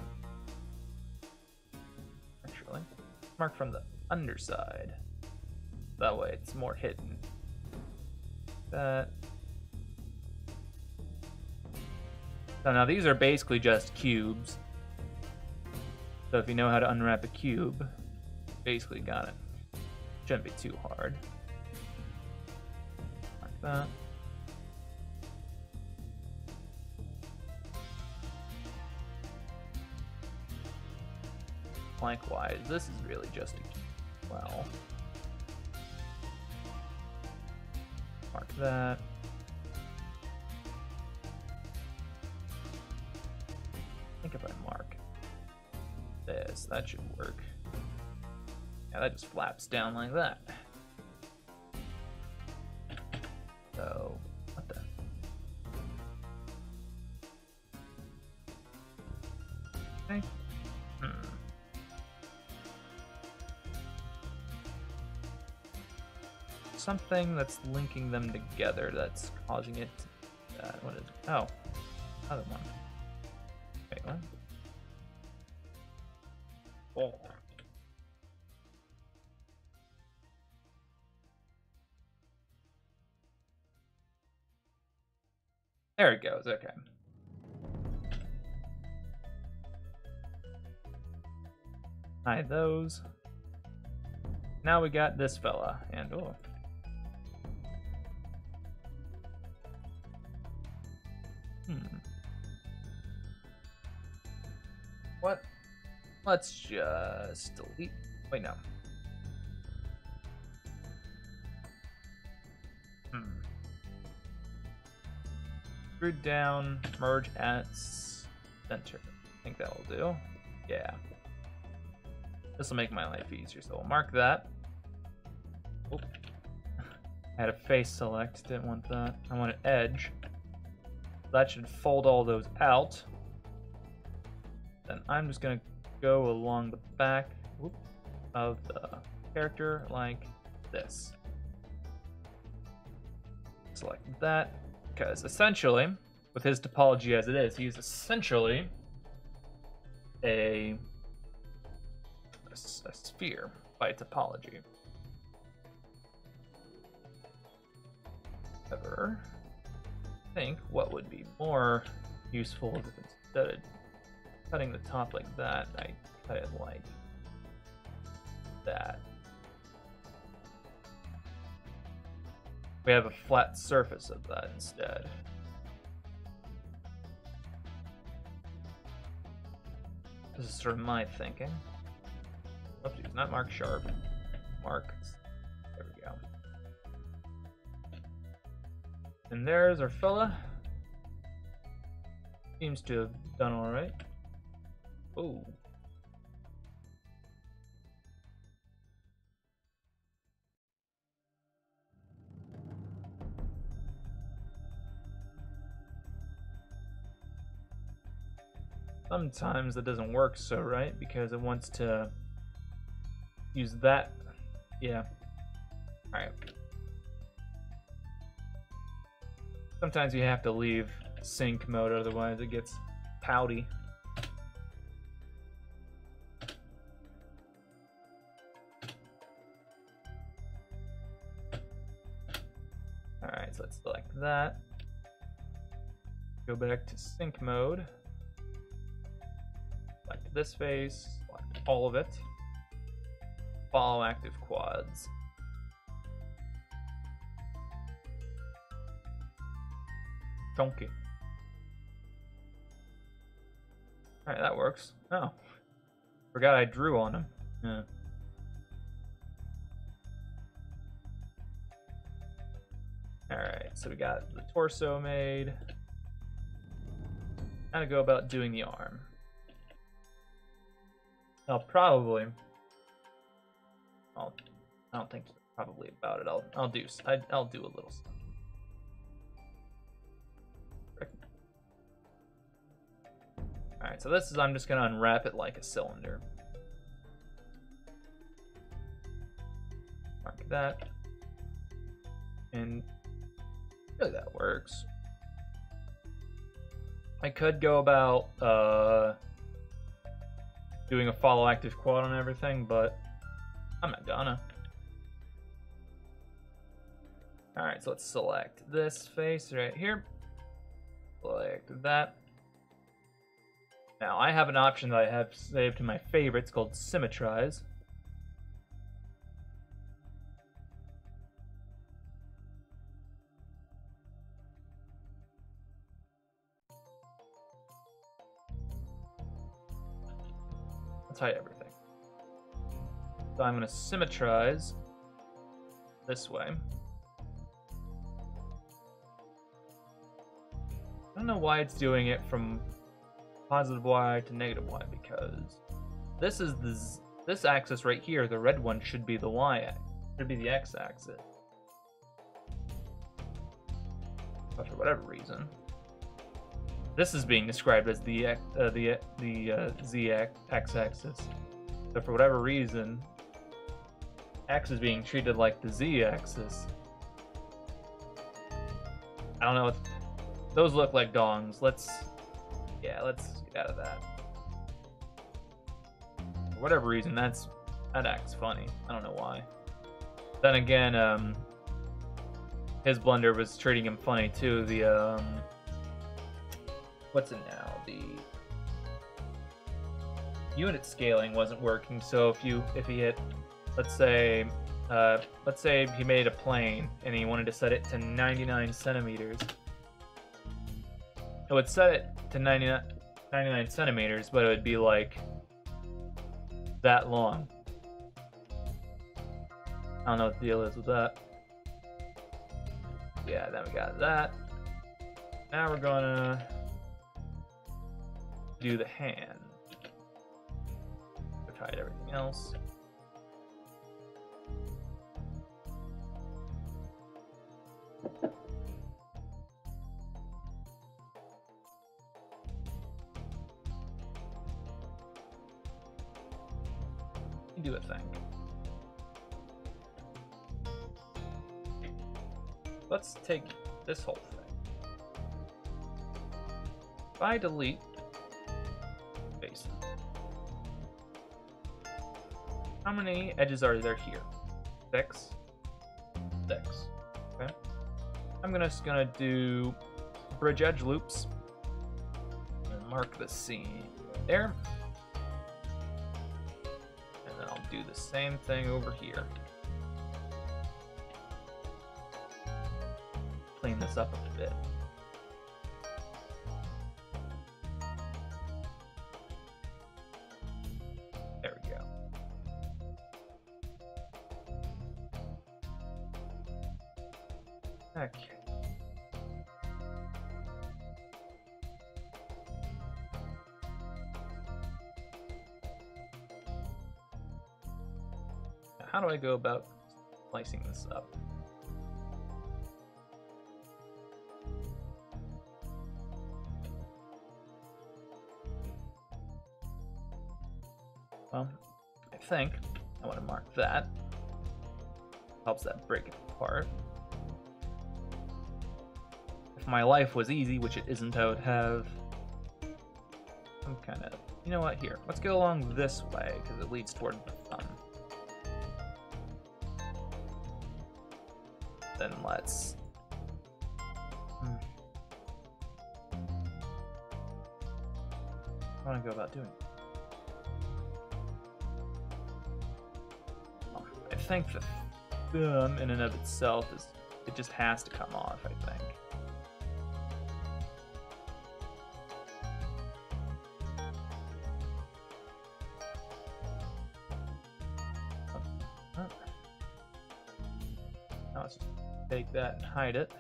Actually, mark from the underside. That way it's more hidden. That. So now these are basically just cubes. So if you know how to unwrap a cube, basically got it. Shouldn't be too hard. Like that. Likewise, this is really just a cube. Well, mark that. I think if I mark this, that should work. Yeah, that just flaps down like that. So, what the? Okay. Something that's linking them together that's causing it to, what is it? Oh, other one. Wait, what? Oh. There it goes, okay. Hide those. Now we got this fella, and oh. What? Let's just delete. Wait, no. Screwed down, merge at center. I think that will do. Yeah. This will make my life easier, so we'll mark that. Oop. I had a face select, didn't want that. I want an edge. That should fold all those out. Then I'm just gonna go along the back of the character like this. Select that, because essentially, with his topology as it is, he's essentially a sphere by topology. However, I think what would be more useful is if instead of cutting the top like that, I cut it like that. we have a flat surface of that instead. This is sort of my thinking. Oopsies, not Mark Sharp. Mark. There we go. And there's our fella. Seems to have done alright. Oh. Sometimes that doesn't work so right because it wants to use that. Yeah. Alright. Sometimes you have to leave sync mode, otherwise it gets pouty. Alright, so let's select that. Go back to sync mode. Select this face, select all of it. Follow active quads. Chunky. Alright, that works. Oh. Forgot I drew on him. Yeah. Alright, so we got the torso made. How to go about doing the arm. I'll probably... I don't think probably about it. I'll do a little stuff. Alright, so this is, I'm just gonna unwrap it like a cylinder. Mark that. And really that works. I could go about doing a follow active quad on everything, but I'm not gonna. Alright, so let's select this face right here. Select that. Now, I have an option that I have saved to my favorites called Symmetrize. Let's hide everything. So I'm going to symmetrize this way. I don't know why it's doing it from positive Y to negative Y, because this is this axis right here, the red one, should be the Y axis, should be the X axis. But for whatever reason, this is being described as the Z X axis. So for whatever reason, X is being treated like the Z axis. I don't know what those look like. Dongs. Let's get out of that. For whatever reason, that acts funny. I don't know why. Then again, his blender was treating him funny too. The what's it now? The unit scaling wasn't working. So if he hit, let's say he made a plane and he wanted to set it to 99 centimeters. It would set it to 99 centimeters, but it would be like that long. I don't know what the deal is with that. Yeah, then we got that. Now we're gonna do the hand. We've tried everything else. Do a thing. Let's take this whole thing. If I delete faces, how many edges are there here? 6. 6. Okay. I'm just gonna do bridge edge loops and mark the scene there. Do the same thing over here. this up a bit. There we go. Okay. How do I go about slicing this up? Well, I think I want to mark that. Helps that break it apart. If my life was easy, which it isn't, I would have some kind of... You know what? Here, let's go along this way, because it leads toward the thumb. Then let's... I want to go about doing it. I think the thumb in and of itself is... It just has to come off, I think. Now let's just take that and hide it.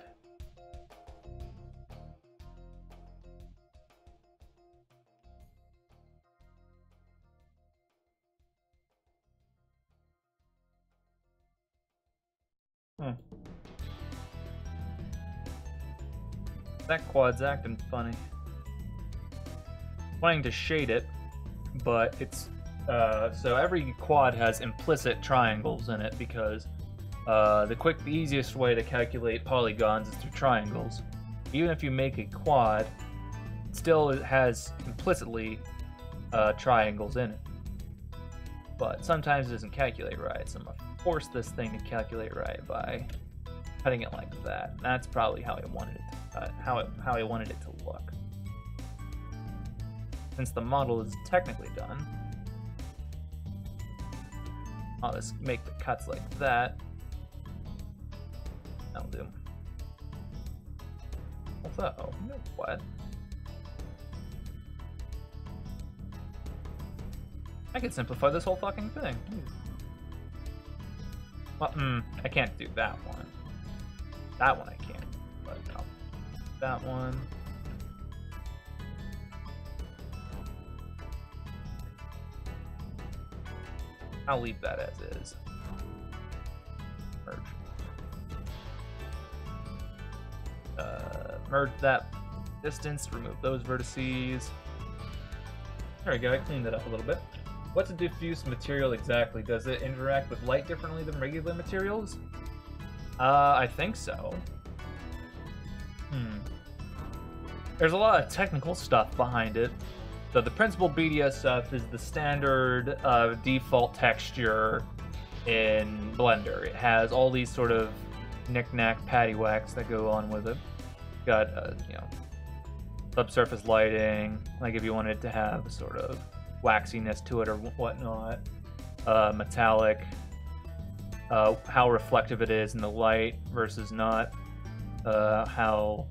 That quad's acting funny. Planning to shade it, but it's so every quad has implicit triangles in it because the easiest way to calculate polygons is through triangles. Even if you make a quad, it still has implicitly triangles in it. But sometimes it doesn't calculate right, so I'm gonna force this thing to calculate right by cutting it like that. And that's probably how I wanted it to, how I wanted it to look. Since the model is technically done, I'll just make the cuts like that. That'll do. What's that? Oh, what? I could simplify this whole fucking thing. Well, I can't do that one. That one I can't, but no. That one. I'll leave that as is. Merge. Merge that distance, remove those vertices. There we go, I cleaned that up a little bit. What's a diffuse material exactly? Does it interact with light differently than regular materials? I think so. There's a lot of technical stuff behind it. So the principal BDS stuff is the standard default texture in Blender. It has all these sort of knick-knack paddywhacks that go on with it. Got, you know, subsurface lighting, like if you wanted to have a sort of waxiness to it or whatnot. Metallic, how reflective it is in the light versus not. How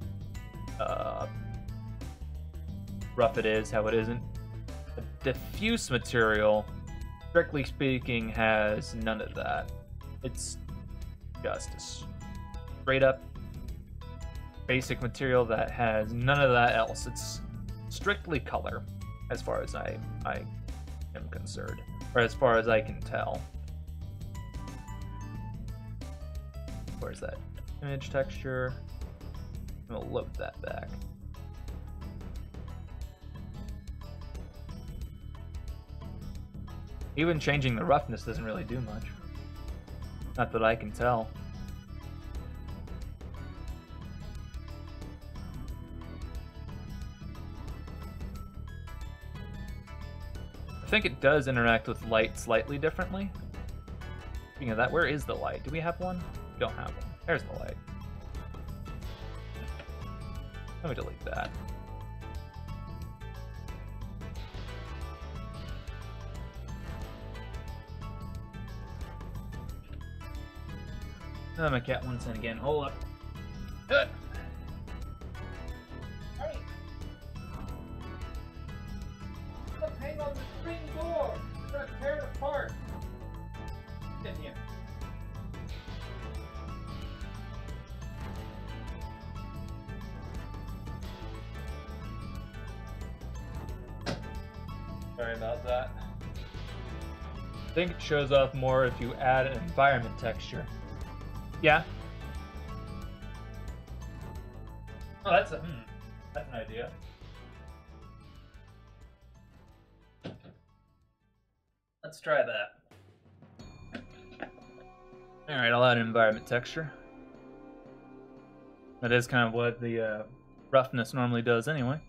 rough it is, how it isn't. A diffuse material, strictly speaking, has none of that. It's just a straight up basic material that has none of that else. It's strictly color, as far as I am concerned, or as far as I can tell. Where's that image texture? I'm gonna load that back. Even changing the roughness doesn't really do much. Not that I can tell. I think it does interact with light slightly differently. Speaking of that, where is the light? Do we have one? We don't have one. There's the light. Let me delete that. Oh, my cat wants in again. Hold up. Good. on the screen door! I'm gonna tear it apart! Get in here. Sorry about that. I think it shows off more if you add an environment texture. Yeah. Oh, that's an idea. Let's try that. Alright, I'll add an environment texture. That is kind of what the roughness normally does anyway.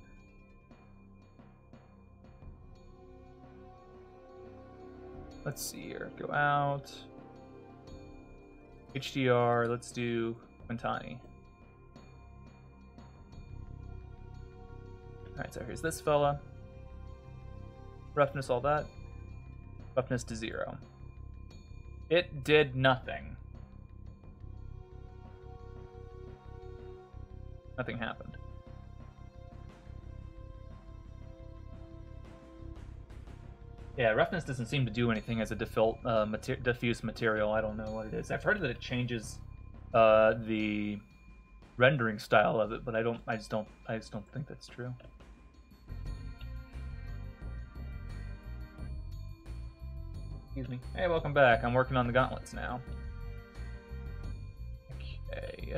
Let's see here. Go out. HDR. Let's do Quintani. Alright, so here's this fella. Roughness, all that. Roughness to 0. It did nothing. Nothing happened. Yeah, roughness doesn't seem to do anything as a default diffuse material. I don't know what it is. I've heard that it changes the rendering style of it, but I just don't think that's true. Excuse me. Hey, welcome back. I'm working on the gauntlets now. Okay.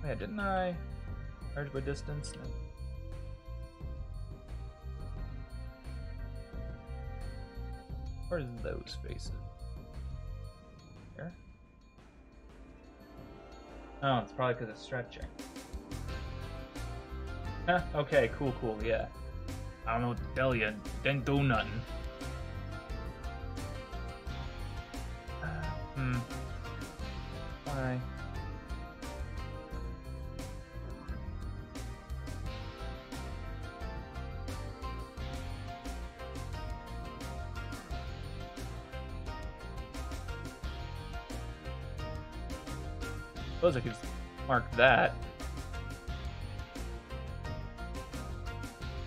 Yeah, didn't I merge by distance? No. Where's those faces? Here? Oh, it's probably because it's stretching. Huh, okay, cool, yeah. I don't know what to tell you. Didn't do nothing. Why? Suppose I could mark that.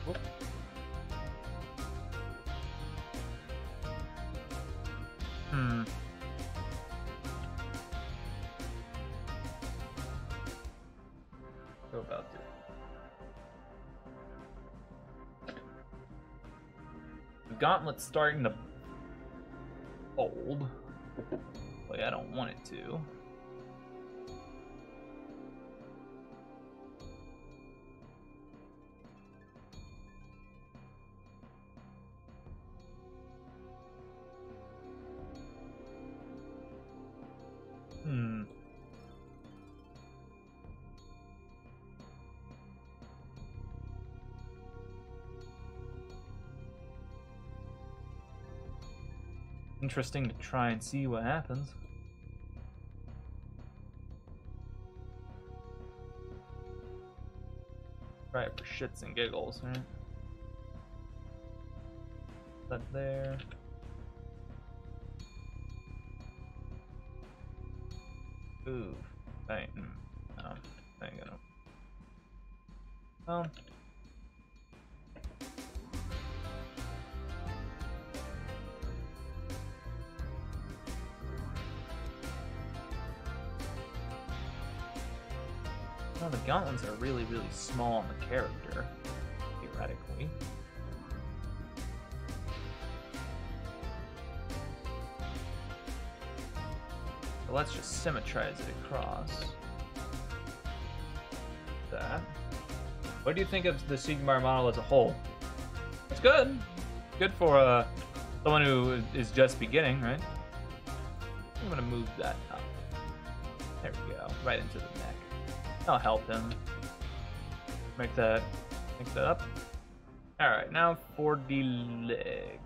Whoop. Go about it. The gauntlet's starting to fold. Like I don't want it to. Interesting to try and see what happens. Try it for shits and giggles, right? That there. Ooh, I ain't gonna. Well, the gauntlets are really, really small on the character, theoretically. So let's just symmetrize it across. That. What do you think of the Sigmar model as a whole? It's good. Good for someone who is just beginning, right? I'm gonna move that up. There we go, right into the neck. I'll help him. Make that up. Alright, now for the leg.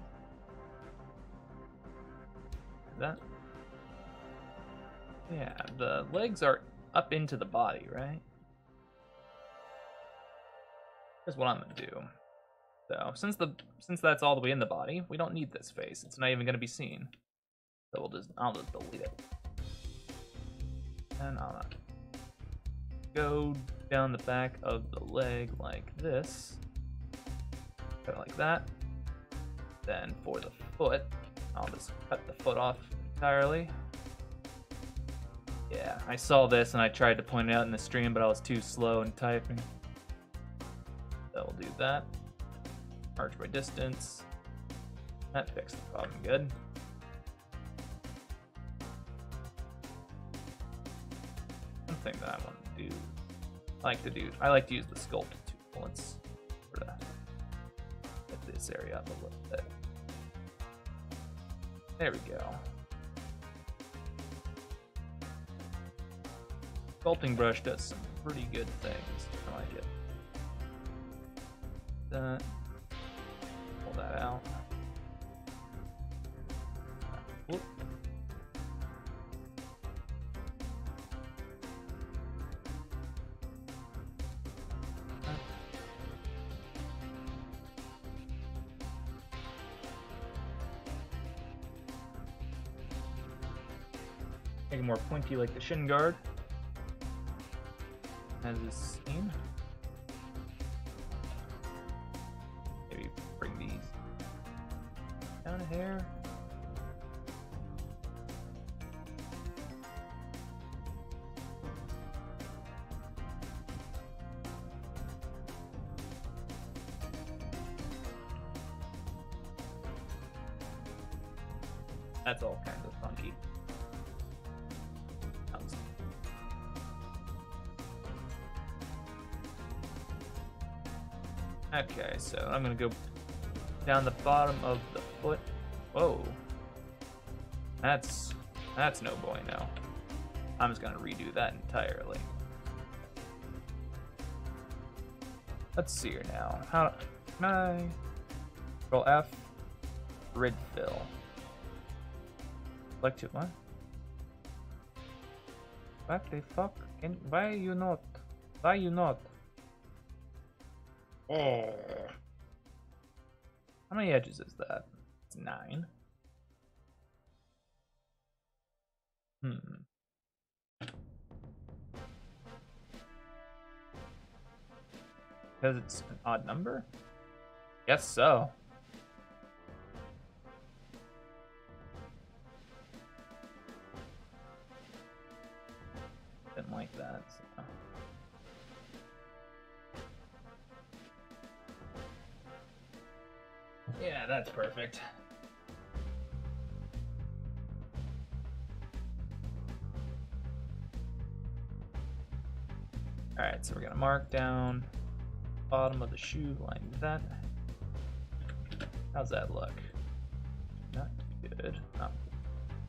That? Yeah, the legs are up into the body, right? Here's what I'm gonna do. So, since that's all the way in the body, we don't need this face. It's not even gonna be seen. So I'll just delete it. And I'll go down the back of the leg like this. Kind of like that. Then for the foot, I'll just cut the foot off entirely. Yeah, I saw this and I tried to point it out in the stream, but I was too slow in typing. So we'll do that. Arch by distance. That fixed the problem good. One thing that I want to do, I like to use the sculpt tool. Let's sort of get this area up a little bit. There we go. Sculpting brush does some pretty good things. I like it. Pull that out. Whoop. Make it more pointy like the shin guard. As is seen. Maybe bring these down a hair. That's all kinds of funky. Okay, so I'm gonna go down the bottom of the foot. Whoa. That's no bueno. I'm just gonna redo that entirely. Let's see here now. How can I Control F, grid fill. Select it, what? What the fuck? Why you not? Why you not? Oh. How many edges is that? It's 9. Because it's an odd number? Guess so. Didn't like that, so. Yeah, that's perfect. Alright, so we're gonna mark down bottom of the shoe like that. How's that look? Not good. Not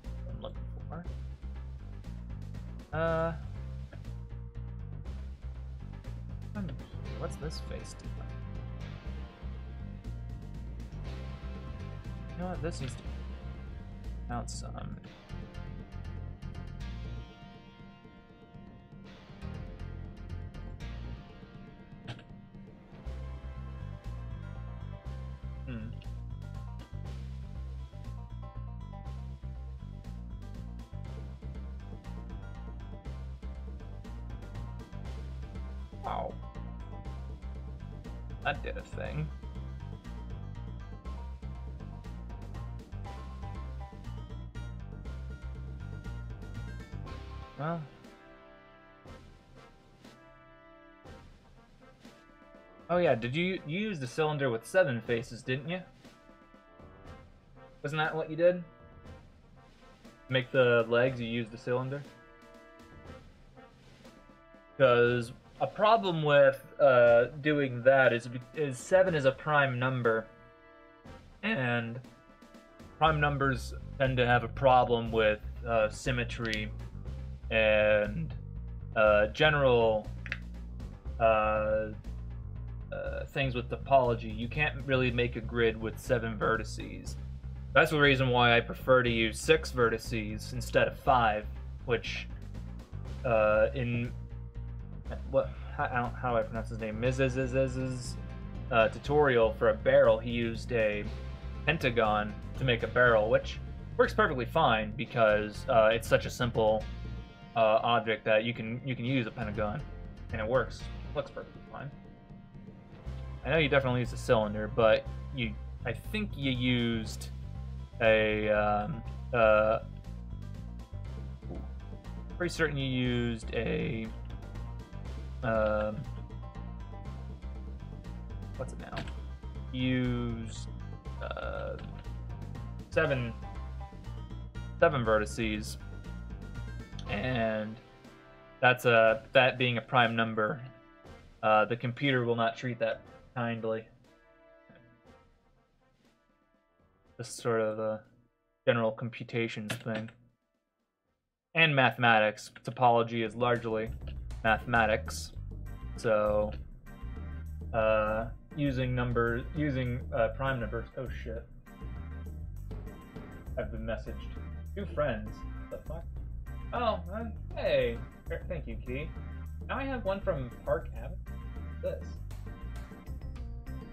what I'm looking for. What's this face do? You know what? This needs to be out some. Wow. That did a thing. Well. Oh yeah, did you use the cylinder with 7 faces, didn't you? Wasn't that what you did? To make the legs, you used the cylinder? Because a problem with doing that is 7 is a prime number, and prime numbers tend to have a problem with symmetry and general things with topology. You can't really make a grid with 7 vertices. That's the reason why I prefer to use 6 vertices instead of 5, which in how do I pronounce his name? Miz's tutorial for a barrel, he used a pentagon to make a barrel, which works perfectly fine because it's such a simple object that you can use a pentagon, and it works. Looks perfectly fine. I know you definitely use a cylinder, but you I think you used a pretty certain you used a what's it now? You used seven vertices, and that being a prime number, the computer will not treat that kindly. This sort of a general computations thing. And mathematics. Topology is largely mathematics. So, using prime numbers. Oh shit. I've been messaged. 2 friends. What the fuck? Oh, hey. Thank you, Key. Now I have one from Park Avenue. What's this?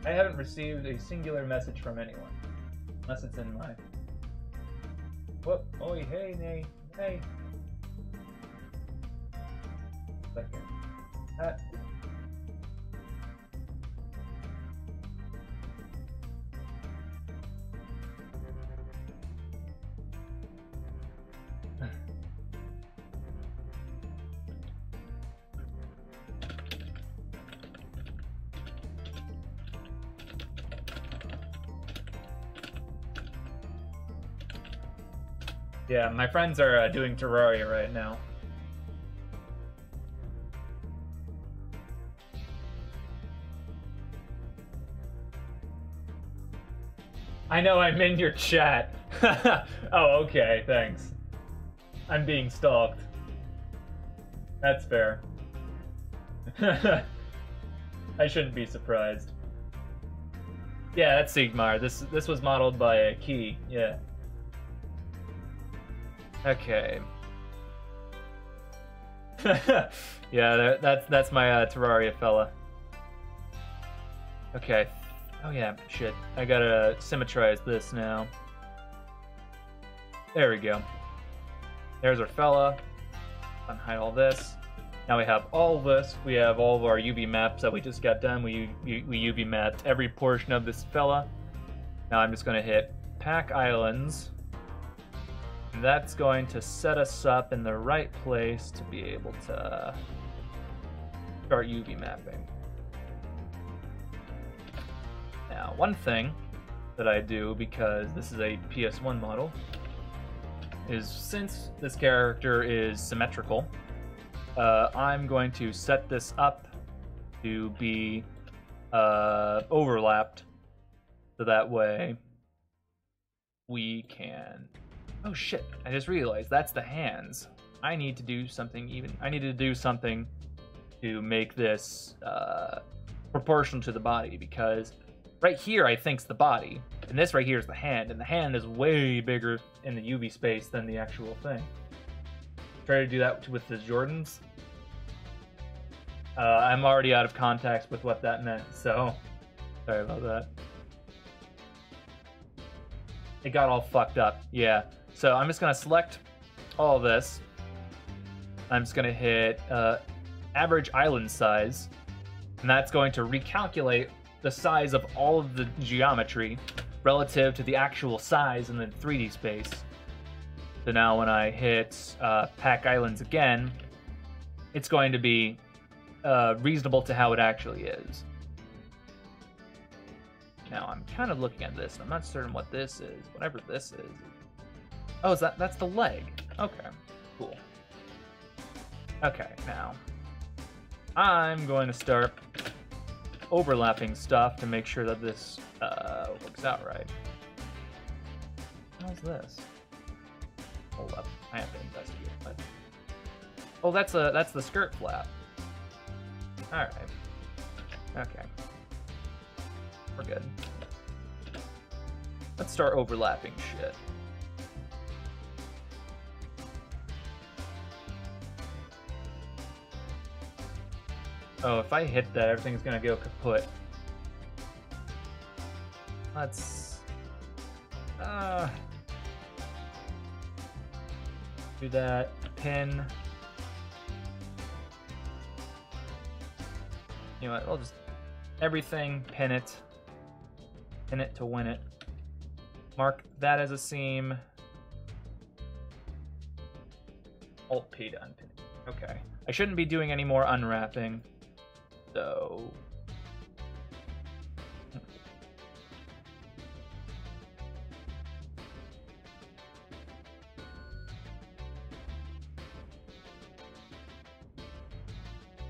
I haven't received a singular message from anyone. Unless it's in my... Whoop. Oi, hey, nay. Hey. Second. Yeah, my friends are doing Terraria right now. I know I'm in your chat. Oh, okay, thanks. I'm being stalked. That's fair. I shouldn't be surprised. Yeah, that's Sigmar. This was modeled by a Key. Yeah. Okay. Yeah, that's my Terraria fella. Okay. Oh yeah, shit. I gotta symmetrize this now. There we go. There's our fella. Unhide all this. Now we have all this. We have all of our UV maps that we just got done. We UV mapped every portion of this fella. Now I'm just gonna hit Pack Islands. And that's going to set us up in the right place to be able to start UV mapping. Now, one thing that I do, because this is a PS1 model, is since this character is symmetrical, I'm going to set this up to be overlapped, so that way we can... Oh shit, I just realized that's the hands. I need to do something to make this proportional to the body, because right here I think's the body, and this right here is the hand, and the hand is way bigger in the UV space than the actual thing. Try to do that with the Jordans. I'm already out of context with what that meant, so sorry about that. It got all fucked up, yeah. So I'm just gonna select all of this. I'm just gonna hit average island size, and that's going to recalculate the size of all of the geometry relative to the actual size in the 3D space. So now when I hit Pack Islands again, it's going to be reasonable to how it actually is. Now I'm kind of looking at this, and I'm not certain what this is. Whatever this is. Oh, that's the leg. Okay, cool. Okay, now I'm going to start overlapping stuff to make sure that this works out right. How's this? Hold up, I have to investigate. But... Oh, that's the skirt flap. All right. Okay. We're good. Let's start overlapping shit. Oh, if I hit that, everything's gonna go kaput. Let's... do that. Pin. You know what, I'll just... Everything, pin it. Pin it to win it. Mark that as a seam. Alt-P to unpin it. Okay. I shouldn't be doing any more unwrapping, so...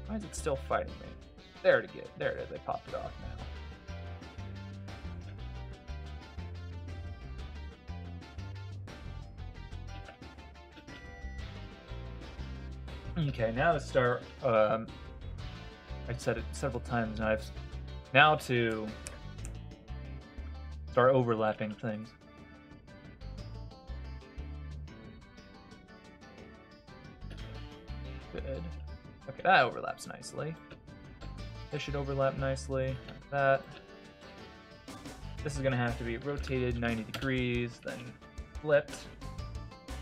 Why is it still fighting me? There it is. There it is. I popped it off now. Okay, now to start. I said it several times now. Now to start overlapping things. Good. Okay, that overlaps nicely. This should overlap nicely, like that. This is gonna have to be rotated 90 degrees, then flipped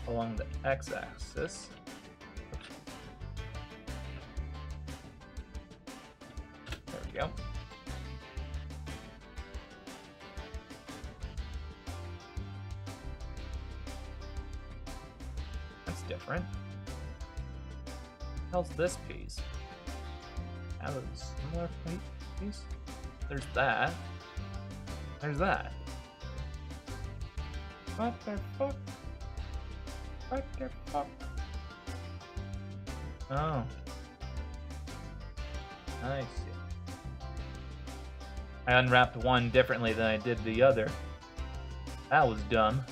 along the x-axis. There we go. That's different. How's this piece? Have a similar piece? There's that. There's that. What the fuck? What the fuck? Oh. I see. I unwrapped one differently than I did the other. That was dumb.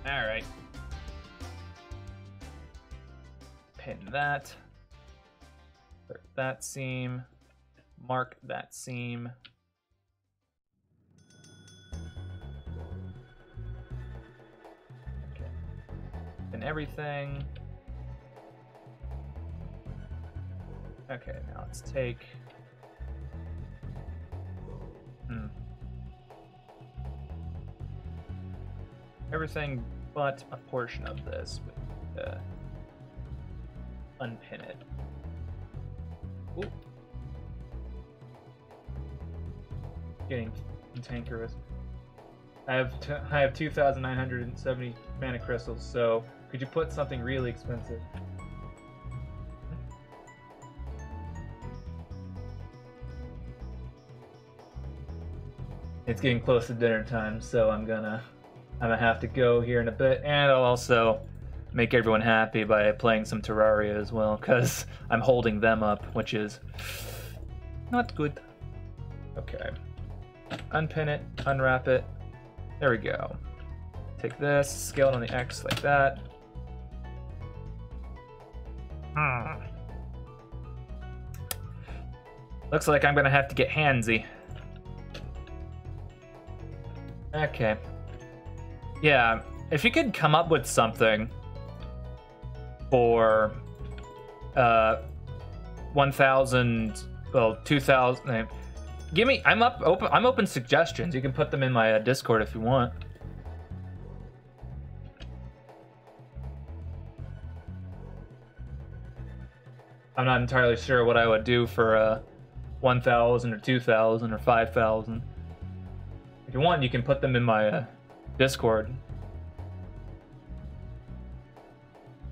Alright. Pin that. Put that seam. Mark that seam. Okay. Pin everything. Okay, now let's take... everything but a portion of this. Unpin it. Ooh. Getting cantankerous. I have 2,970 mana crystals, so could you put something really expensive? It's getting close to dinner time, so I'm gonna have to go here in a bit, and I'll also make everyone happy by playing some Terraria as well, because I'm holding them up, which is not good. Okay. Unpin it, unwrap it. There we go. Take this, scale it on the X like that. Looks like I'm gonna have to get handsy. Okay. Yeah, if you could come up with something for 1,000, well, 2,000. Give me. I'm open suggestions. You can put them in my Discord if you want. I'm not entirely sure what I would do for 1,000 or 2,000 or 5,000. If you want, you can put them in my Discord.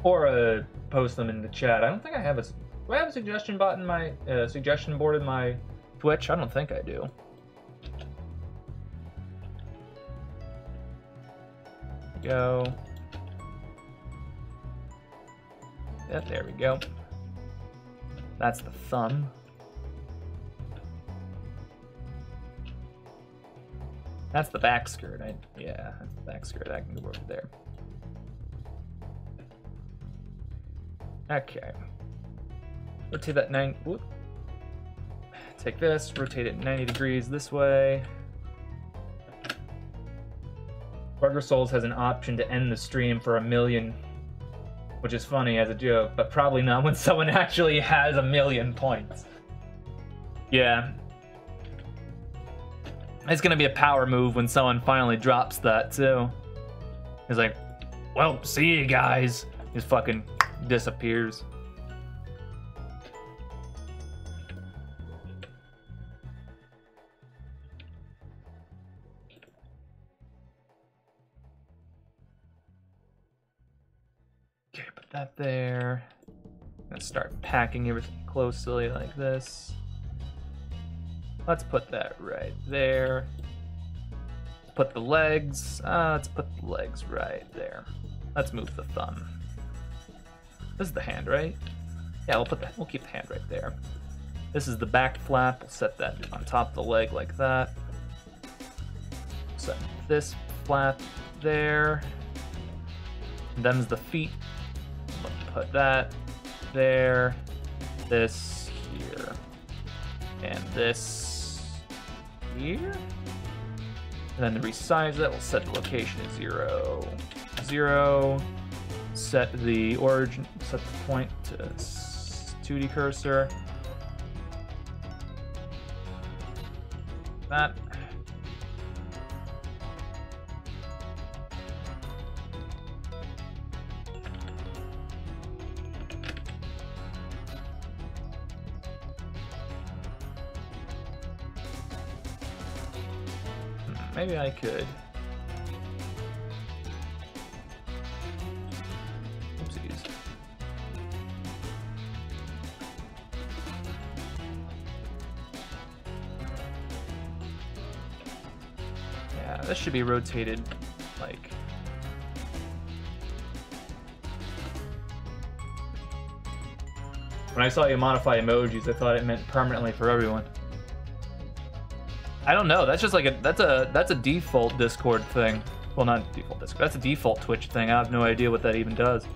Or post them in the chat. I don't think I have a... Do I have a suggestion button in my... suggestion board in my Twitch? I don't think I do. Go. Yep, there we go. That's the thumb. That's the back skirt. Yeah, that's the back skirt. I can go over there. Okay. Rotate that 9. Whoop. Take this, rotate it 90 degrees this way. Burger Souls has an option to end the stream for 1,000,000, which is funny as a joke, but probably not when someone actually has 1,000,000 points. Yeah. It's gonna be a power move when someone finally drops that too. He's like, well, see you guys. Just fucking disappears. that there. I'm gonna start packing everything closely like this. Let's put that right there. Put the legs. Let's put the legs right there. Let's move the thumb. This is the hand, right? Yeah, we'll keep the hand right there. This is the back flap. We'll set that on top of the leg like that. Set this flap there. And them's the feet. We'll put that there. This here. And this here. And then to resize that, we'll set the location to 0, 0. Set the origin, set the point to 2D cursor. That. Maybe I could. Oopsies. Yeah, this should be rotated like. When I saw you modify emojis, I thought it meant permanently for everyone. I don't know. That's just like that's a default Discord thing. Well, not default Discord. That's a default Twitch thing. I have no idea what that even does.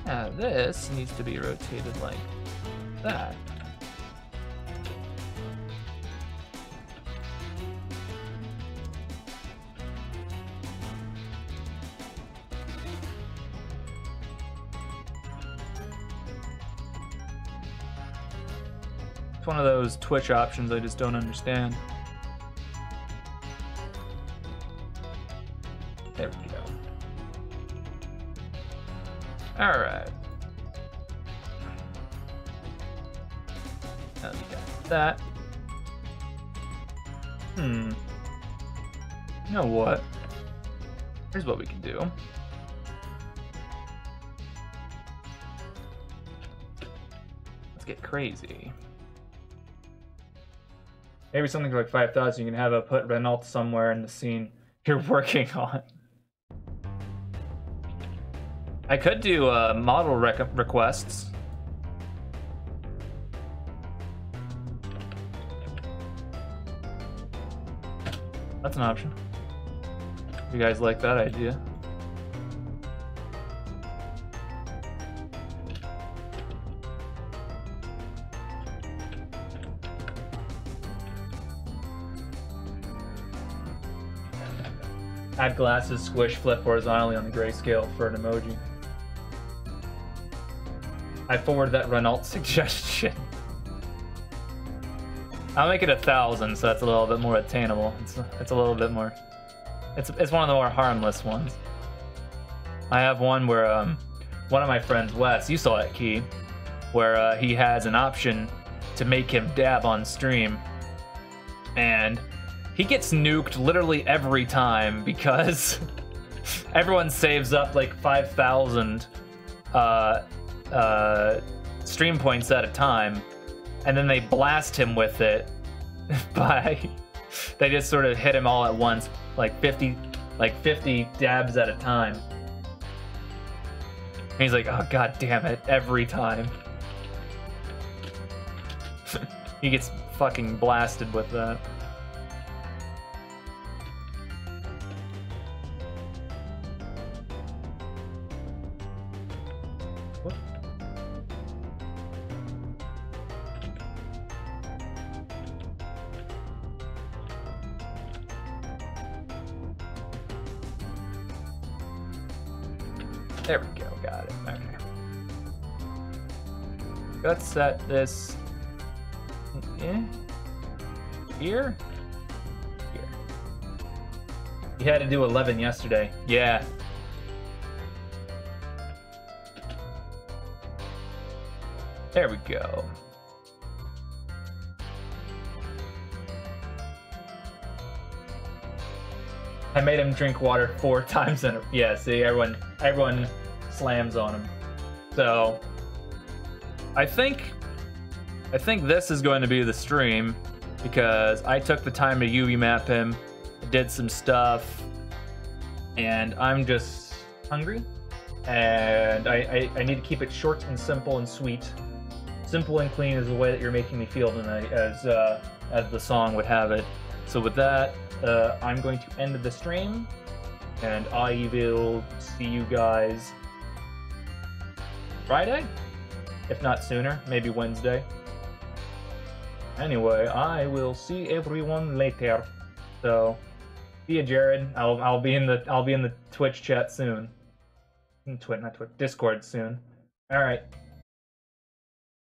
Yeah, this needs to be rotated like that. It's one of those Twitch options I just don't understand. There we go. All right. Now we got that. You know what? Here's what we can do. Let's get crazy. Maybe something like 5,000, you can have a put Renault somewhere in the scene you're working on. I could do model requests. That's an option. You guys like that idea? Add glasses, squish, flip horizontally on the grayscale for an emoji. I forwarded that Renault suggestion. I'll make it 1,000, so that's a little bit more attainable. It's a little bit more. It's one of the more harmless ones. I have one where one of my friends, Wes, you saw it, Key, where he has an option to make him dab on stream, and he gets nuked literally every time because everyone saves up like 5,000 stream points at a time, and then they blast him with it they just sort of hit him all at once, like 50 dabs at a time. And he's like, oh god damn it, every time. He gets fucking blasted with that. There we go, got it. Okay. Let's set this here. Here. You had to do 11 yesterday. Yeah. There we go. I made him drink water 4 times in a... Yeah, see, everyone slams on him. So, I think this is going to be the stream, because I took the time to UV map him, did some stuff, and I'm just hungry, and I need to keep it short and simple and sweet. Simple and clean is the way that you're making me feel tonight, as the song would have it. So with that, I'm going to end the stream, and I will see you guys Friday, if not sooner, maybe Wednesday. Anyway, I will see everyone later. So, see you, Jared. I'll be in the Twitch chat soon. Not Twitch, Discord soon. All right.